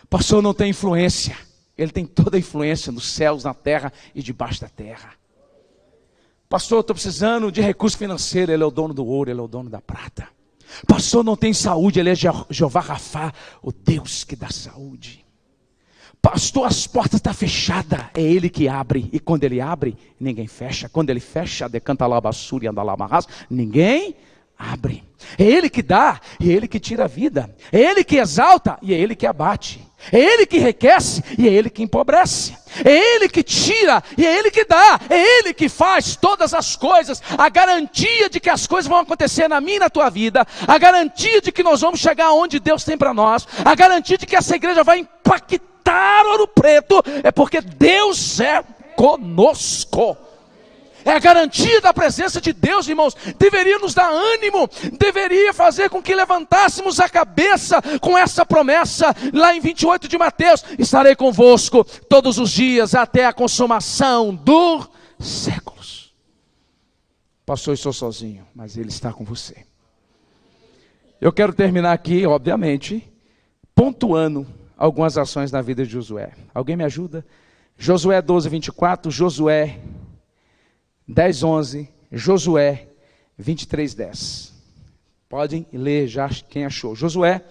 Pastor, eu não tenho influência. Ele tem toda a influência nos céus, na terra e debaixo da terra. Pastor, eu estou precisando de recurso financeiro. Ele é o dono do ouro, Ele é o dono da prata. Pastor, não tem saúde. Ele é Jeová Rafá, o Deus que dá saúde. Pastor, as portas estão fechadas. É Ele que abre. E quando Ele abre, ninguém fecha. Quando Ele fecha, decanta lá basura e anda lá marras, ninguém abre. É Ele que dá e é Ele que tira a vida. É Ele que exalta e é Ele que abate. É Ele que enriquece e é Ele que empobrece. É Ele que tira e é Ele que dá. É Ele que faz todas as coisas. A garantia de que as coisas vão acontecer na minha e na tua vida. A garantia de que nós vamos chegar onde Deus tem para nós. A garantia de que essa igreja vai impactar Ouro Preto. É porque Deus é conosco. É a garantia da presença de Deus, irmãos. Deveria nos dar ânimo, deveria fazer com que levantássemos a cabeça com essa promessa, lá em 28 de Mateus: estarei convosco todos os dias até a consumação dos séculos. Pastor, eu estou sozinho, mas Ele está com você. Eu quero terminar aqui, obviamente, pontuando algumas ações na vida de Josué. Alguém me ajuda? Josué 12, 24, Josué 10, 11, Josué 23, 10. Podem ler já quem achou. Josué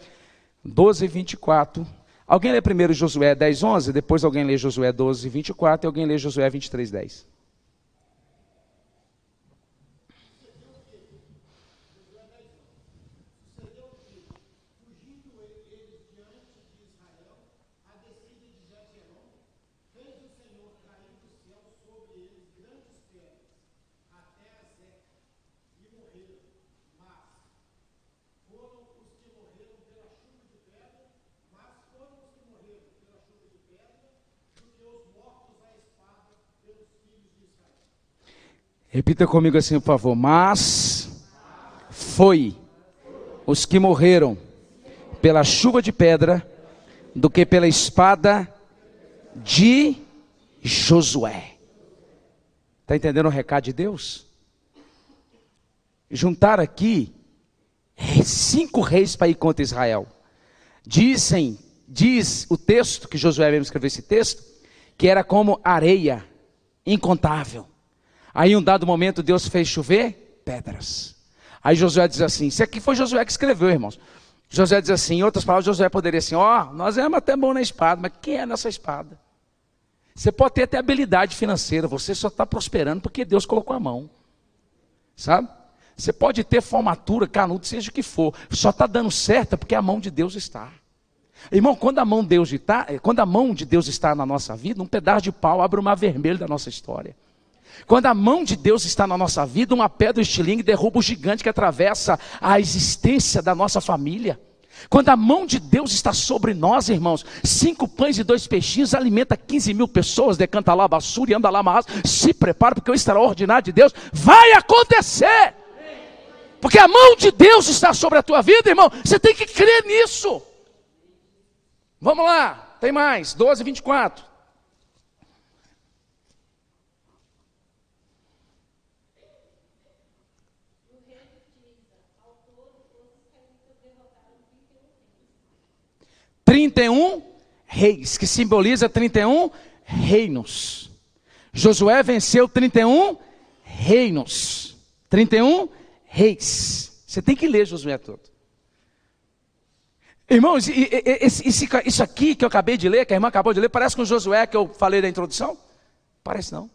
12, 24. Alguém lê primeiro Josué 10, 11, depois alguém lê Josué 12, 24 e alguém lê Josué 23, 10. Repita comigo assim, por favor. Mas foi os que morreram pela chuva de pedra do que pela espada de Josué. Está entendendo o recado de Deus? Juntar aqui 5 reis para ir contra Israel. Diz o texto, que Josué mesmo escreveu esse texto, que era como areia incontável. Aí em um dado momento Deus fez chover pedras. Aí Josué diz assim, isso aqui foi Josué que escreveu, irmãos. Josué diz assim, em outras palavras, Josué poderia assim, nós éramos até bom na espada, mas quem é nessa espada? Você pode ter até habilidade financeira, você só está prosperando porque Deus colocou a mão. Sabe? Você pode ter formatura, canudo, seja o que for, só está dando certo porque a mão de Deus está. Irmão, quando a mão de Deus está na nossa vida, um pedaço de pau abre o mar vermelho da nossa história. Quando a mão de Deus está na nossa vida, uma pedra estilingue derruba o gigante que atravessa a existência da nossa família. Quando a mão de Deus está sobre nós, irmãos, 5 pães e 2 peixinhos alimenta 15.000 pessoas, decanta lá a basura e anda lá amarrado. Se prepara, porque o extraordinário de Deus vai acontecer. Porque a mão de Deus está sobre a tua vida, irmão. Você tem que crer nisso. Vamos lá, tem mais, 12, 24. Reis, que simboliza 31 reinos. Josué venceu 31 reinos. 31 reis. Você tem que ler Josué todo. Irmãos, isso aqui que eu acabei de ler, que a irmã acabou de ler, parece com o Josué que eu falei da introdução? Parece não.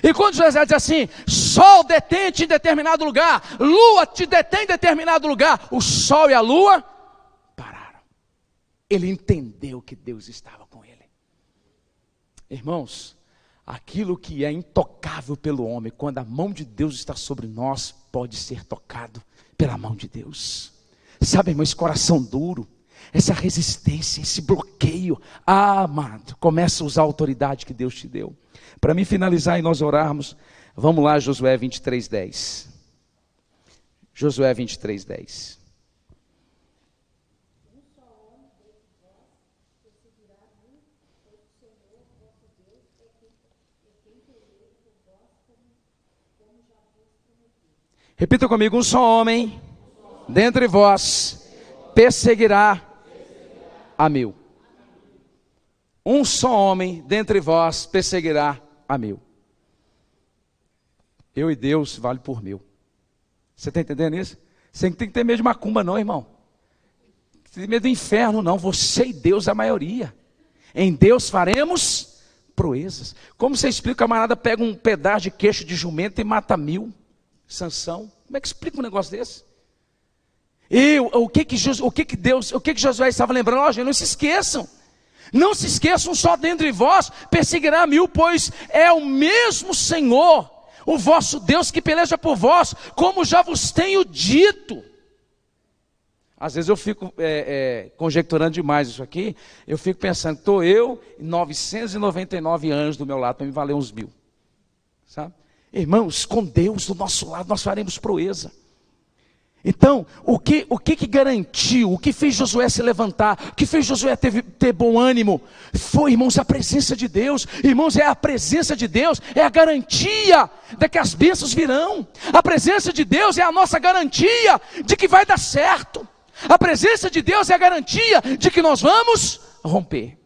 E quando Josué diz assim, sol detém-te em determinado lugar, lua te detém em determinado lugar, o sol e a lua pararam. Ele entendeu que Deus estava com ele. Irmãos, aquilo que é intocável pelo homem, quando a mão de Deus está sobre nós, pode ser tocado pela mão de Deus. Sabe, irmão, esse coração duro, essa resistência, esse bloqueio, amado, começa a usar a autoridade que Deus te deu. Para mim finalizar e nós orarmos, vamos lá, Josué 23:10. Josué 23:10. Repita comigo, um só homem dentre vós perseguirá a mil. Um só homem dentre vós perseguirá a mil. Eu e Deus vale por mil. Você está entendendo isso? Você não tem que ter medo de macumba não, irmão. Não tem medo do inferno não. Você e Deus a maioria. Em Deus faremos proezas. Como você explica que a camarada pega um pedaço de queixo de jumento e mata 1000? Sansão. Como é que explica um negócio desse? E o que Josué estava lembrando? Ó, gente, não se esqueçam. Não se esqueçam, só dentre vós perseguirá a 1000, pois é o mesmo Senhor, o vosso Deus, que peleja por vós, como já vos tenho dito. Às vezes eu fico conjecturando demais isso aqui. Eu fico pensando, estou eu e 999 anjos do meu lado para me valer uns 1000. Sabe? Irmãos, com Deus do nosso lado nós faremos proeza. Então, o que garantiu, o que fez Josué se levantar, o que fez Josué ter bom ânimo, foi, irmãos, a presença de Deus. Irmãos, é a presença de Deus, é a garantia de que as bênçãos virão. A presença de Deus é a nossa garantia de que vai dar certo. A presença de Deus é a garantia de que nós vamos romper,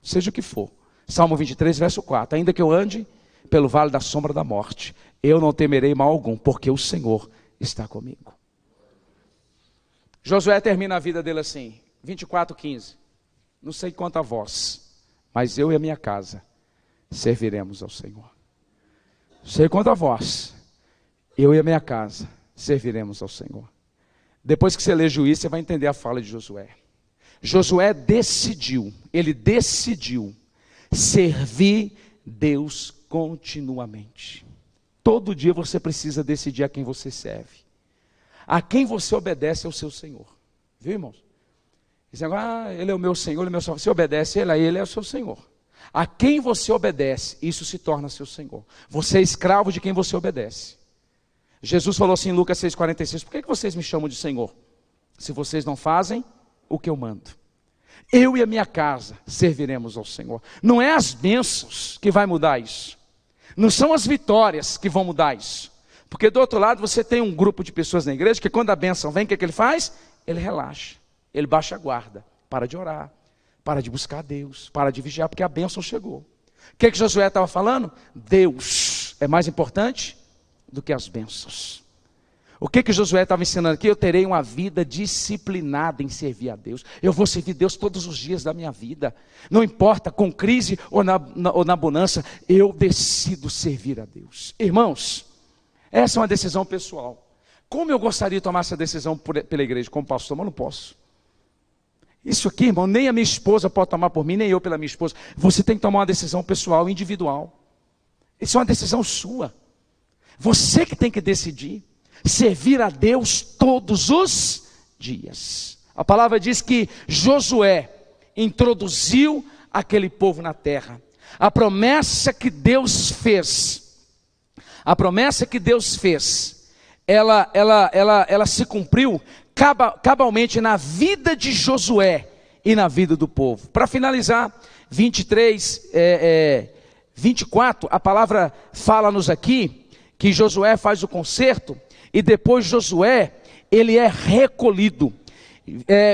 seja o que for. Salmo 23, verso 4, ainda que eu ande pelo vale da sombra da morte, eu não temerei mal algum, porque o Senhor está comigo. Josué termina a vida dele assim, 24:15. Não sei quanto a vós, mas eu e a minha casa serviremos ao Senhor. Não sei quanto a vós, eu e a minha casa serviremos ao Senhor. Depois que você lê Juízes, você vai entender a fala de Josué. Josué decidiu servir Deus continuamente. Todo dia você precisa decidir a quem você serve. A quem você obedece é o seu Senhor. Viu, irmãos? Dizem agora, ele é o meu Senhor, ele é o meu Senhor. Você obedece ele é o seu Senhor. A quem você obedece, isso se torna seu Senhor. Você é escravo de quem você obedece. Jesus falou assim em Lucas 6,46, por que vocês me chamam de Senhor? Se vocês não fazem o que eu mando. Eu e a minha casa serviremos ao Senhor. Não é as bênçãos que vai mudar isso. Não são as vitórias que vão mudar isso. Porque do outro lado você tem um grupo de pessoas na igreja que quando a bênção vem, o que ele faz? Ele relaxa, ele baixa a guarda, para de orar, para de buscar a Deus, para de vigiar, porque a bênção chegou. O que Josué estava falando? Deus é mais importante do que as bênçãos. O que Josué estava ensinando aqui? Eu terei uma vida disciplinada em servir a Deus. Eu vou servir Deus todos os dias da minha vida. Não importa, com crise ou na bonança, eu decido servir a Deus. Irmãos, Essa é uma decisão pessoal. Como eu gostaria de tomar essa decisão pela igreja, como pastor, mas não posso. Isso aqui, irmão, nem a minha esposa pode tomar por mim, nem eu pela minha esposa. Você tem que tomar uma decisão pessoal, individual. Isso é uma decisão sua. Você que tem que decidir servir a Deus todos os dias. A palavra diz que Josué introduziu aquele povo na terra. A promessa que Deus fez, ela se cumpriu cabalmente na vida de Josué e na vida do povo. Para finalizar, 24, a palavra fala-nos aqui que Josué faz o concerto e depois Josué, ele é recolhido.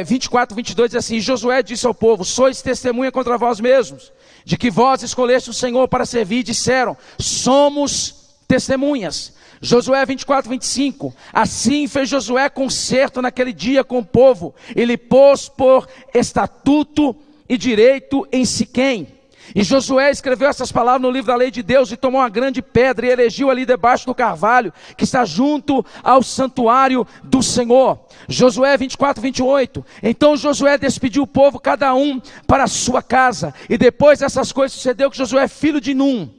24, 22 diz assim: Josué disse ao povo: sois testemunha contra vós mesmos, de que vós escolheste o Senhor para servir, e disseram: somos testemunhas. Josué 24, 25, assim fez Josué concerto naquele dia com o povo, ele pôs por estatuto e direito em Siquém. E Josué escreveu essas palavras no livro da lei de Deus, e tomou uma grande pedra e erigiu ali debaixo do carvalho, que está junto ao santuário do Senhor. Josué 24, 28, então Josué despediu o povo, cada um para a sua casa. E depois dessas coisas sucedeu que Josué, filho de Num,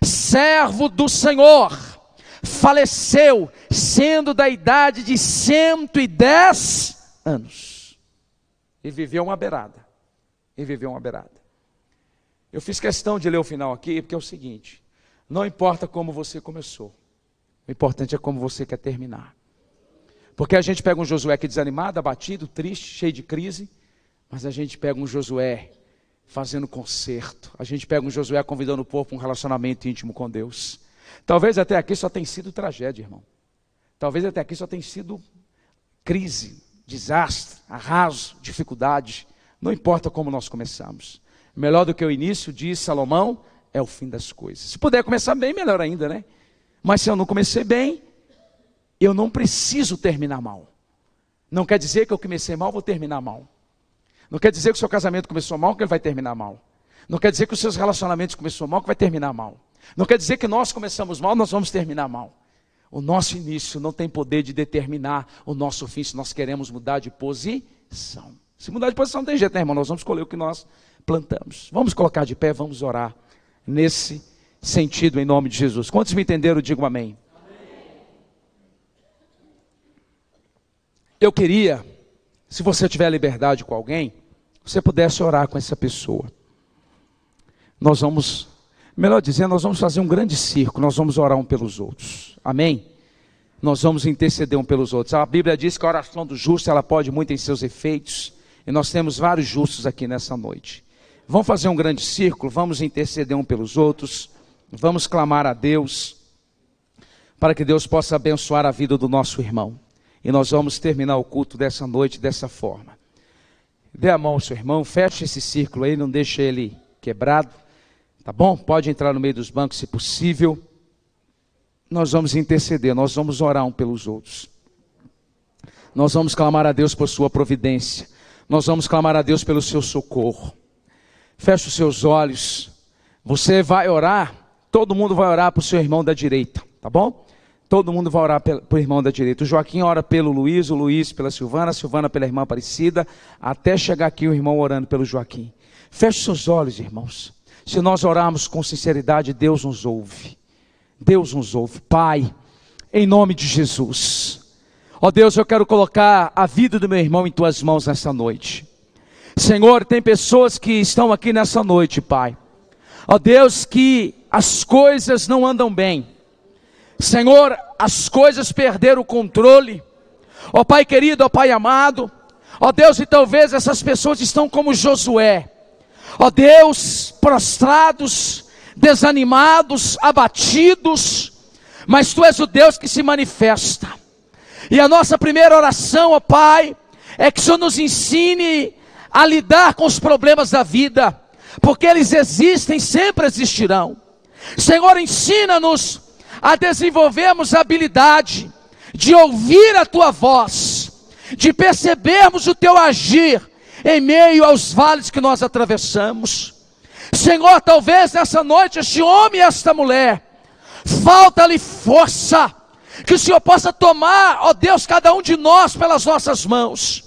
servo do Senhor, faleceu, sendo da idade de 110 anos. E viveu uma beirada. Eu fiz questão de ler o final aqui, porque é o seguinte: não importa como você começou, o importante é como você quer terminar. Porque a gente pega um Josué aqui desanimado, abatido, triste, cheio de crise, mas a gente pega um Josué fazendo concerto, a gente pega um Josué convidando o povo para um relacionamento íntimo com Deus. Talvez até aqui só tenha sido tragédia, irmão. Talvez até aqui só tenha sido crise, desastre, arraso, dificuldade. Não importa como nós começamos. Melhor do que o início, diz Salomão, é o fim das coisas. Se puder começar bem, melhor ainda, né? Mas se eu não comecei bem, eu não preciso terminar mal. Não quer dizer que eu comecei mal, vou terminar mal. Não quer dizer que o seu casamento começou mal, que ele vai terminar mal. Não quer dizer que os seus relacionamentos começaram mal, que vai terminar mal. Não quer dizer que nós começamos mal, nós vamos terminar mal. O nosso início não tem poder de determinar o nosso fim, se nós queremos mudar de posição. Se mudar de posição não tem jeito, né, irmão? Nós vamos escolher o que nós plantamos. Vamos colocar de pé, vamos orar nesse sentido, em nome de Jesus. Quantos me entenderam, digam amém. Eu queria, se você tiver liberdade com alguém, você pudesse orar com essa pessoa. Nós vamos, melhor dizendo, nós vamos fazer um grande círculo, nós vamos orar um pelos outros, amém? Nós vamos interceder um pelos outros. A Bíblia diz que a oração do justo, ela pode muito em seus efeitos, e nós temos vários justos aqui nessa noite. Vamos fazer um grande círculo, vamos interceder um pelos outros, vamos clamar a Deus, para que Deus possa abençoar a vida do nosso irmão. E nós vamos terminar o culto dessa noite dessa forma. Dê a mão ao seu irmão, feche esse círculo aí, não deixe ele quebrado, tá bom? Pode entrar no meio dos bancos se possível. Nós vamos interceder, nós vamos orar um pelos outros. Nós vamos clamar a Deus por sua providência. Nós vamos clamar a Deus pelo seu socorro. Feche os seus olhos. Você vai orar, todo mundo vai orar para o seu irmão da direita, tá bom? Todo mundo vai orar para o irmão da direita. O Joaquim ora pelo Luiz, o Luiz pela Silvana, a Silvana pela irmã Aparecida, até chegar aqui o irmão orando pelo Joaquim. Feche seus olhos, irmãos. Se nós orarmos com sinceridade, Deus nos ouve. Deus nos ouve. Pai, em nome de Jesus. Ó Deus, eu quero colocar a vida do meu irmão em tuas mãos nessa noite. Senhor, tem pessoas que estão aqui nessa noite, Pai. Ó Deus, que as coisas não andam bem. Senhor, as coisas perderam o controle. Ó Pai querido, ó Pai amado. Ó Deus, e talvez essas pessoas estão como Josué. Ó Deus, prostrados, desanimados, abatidos. Mas Tu és o Deus que se manifesta. E a nossa primeira oração, ó Pai, é que o Senhor nos ensine a lidar com os problemas da vida. Porque eles existem, sempre existirão. Senhor, ensina-nos a desenvolvermos a habilidade de ouvir a Tua voz, de percebermos o Teu agir em meio aos vales que nós atravessamos. Senhor, talvez nessa noite este homem e esta mulher falta-lhe força, Que o Senhor possa tomar, ó Deus, cada um de nós pelas nossas mãos,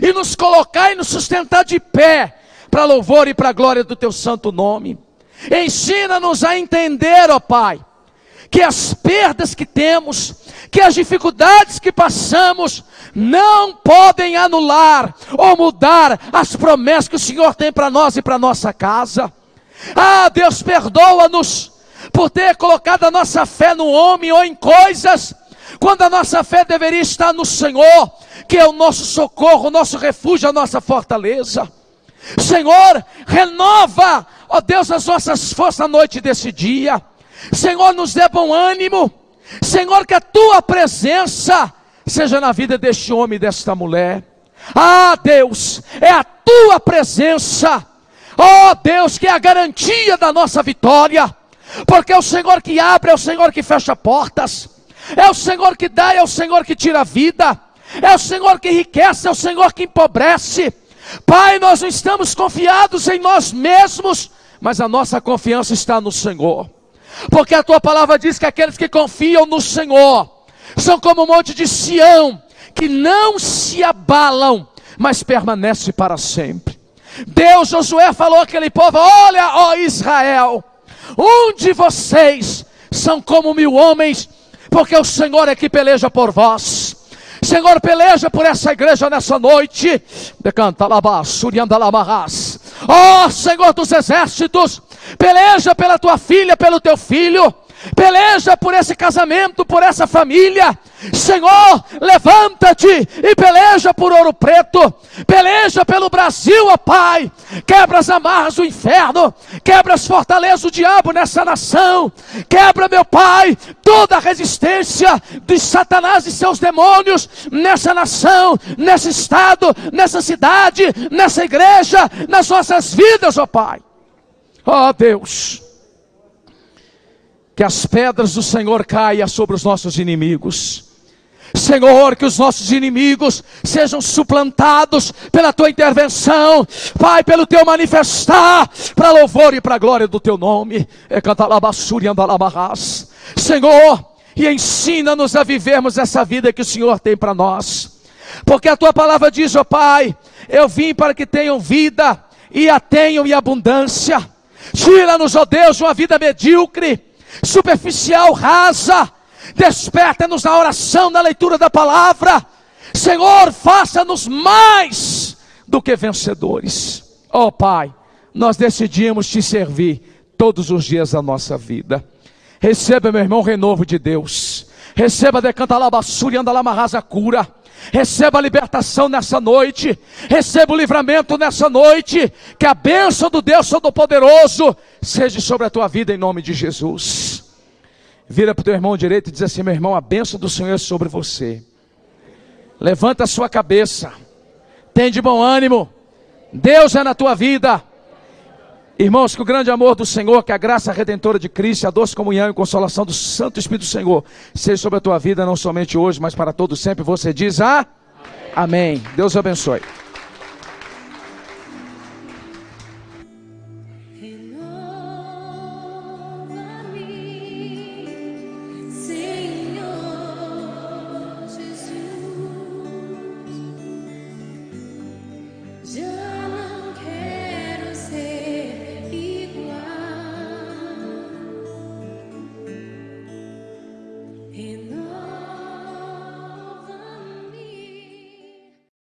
e nos colocar e nos sustentar de pé, para louvor e para glória do teu santo nome. Ensina-nos a entender, ó Pai, que as perdas que temos, que as dificuldades que passamos, não podem anular ou mudar as promessas que o Senhor tem para nós e para nossa casa. Ah, Deus, perdoa-nos por ter colocado a nossa fé no homem ou em coisas, quando a nossa fé deveria estar no Senhor, que é o nosso socorro, o nosso refúgio, a nossa fortaleza. Senhor, renova, ó Deus, as nossas forças na noite desse dia. Senhor, nos dê bom ânimo. Senhor, que a tua presença seja na vida deste homem e desta mulher. Ah, Deus, é a tua presença, ó Deus, que é a garantia da nossa vitória, porque é o Senhor que abre, é o Senhor que fecha portas, é o Senhor que dá, é o Senhor que tira a vida, é o Senhor que enriquece, é o Senhor que empobrece. Pai, nós não estamos confiados em nós mesmos, mas a nossa confiança está no Senhor, porque a tua palavra diz que aqueles que confiam no Senhor são como o monte de Sião, que não se abalam, mas permanece para sempre. Deus, Josué falou àquele povo: olha, ó Israel, um de vocês são como 1000 homens, porque o Senhor é que peleja por vós. Senhor, peleja por essa igreja nessa noite. Ó Senhor dos exércitos, peleja pela tua filha, pelo teu filho, peleja por esse casamento, por essa família. Senhor, levanta-te e peleja por Ouro Preto, peleja pelo Brasil, ó Pai. Quebra as amarras do inferno, quebra as fortalezas do diabo nessa nação, quebra, meu Pai, toda a resistência de Satanás e seus demônios nessa nação, nesse estado, nessa cidade, nessa igreja, nas nossas vidas, ó Pai. Ó Deus, que as pedras do Senhor caiam sobre os nossos inimigos. Senhor, que os nossos inimigos sejam suplantados pela tua intervenção, Pai, pelo teu manifestar, para louvor e para glória do teu nome. Senhor, e ensina-nos a vivermos essa vida que o Senhor tem para nós, porque a tua palavra diz, ó Pai, eu vim para que tenham vida e a tenham em abundância. Tira-nos, ó Deus, de uma vida medíocre, superficial, rasa. Desperta-nos na oração, na leitura da palavra. Senhor, faça-nos mais do que vencedores. Ó Pai, nós decidimos te servir todos os dias da nossa vida. Receba, meu irmão, o renovo de Deus. Receba a cura. Receba a libertação nessa noite. Receba o livramento nessa noite. Que a bênção do Deus Todo-Poderoso seja sobre a tua vida em nome de Jesus. Vira para o teu irmão direito e diz assim: meu irmão, a bênção do Senhor é sobre você. Levanta a sua cabeça. Tem de bom ânimo. Deus é na tua vida. Irmãos, que o grande amor do Senhor, que a graça redentora de Cristo, a doce comunhão e consolação do Santo Espírito do Senhor seja sobre a tua vida, não somente hoje, mas para todo sempre. Você diz amém. Deus abençoe.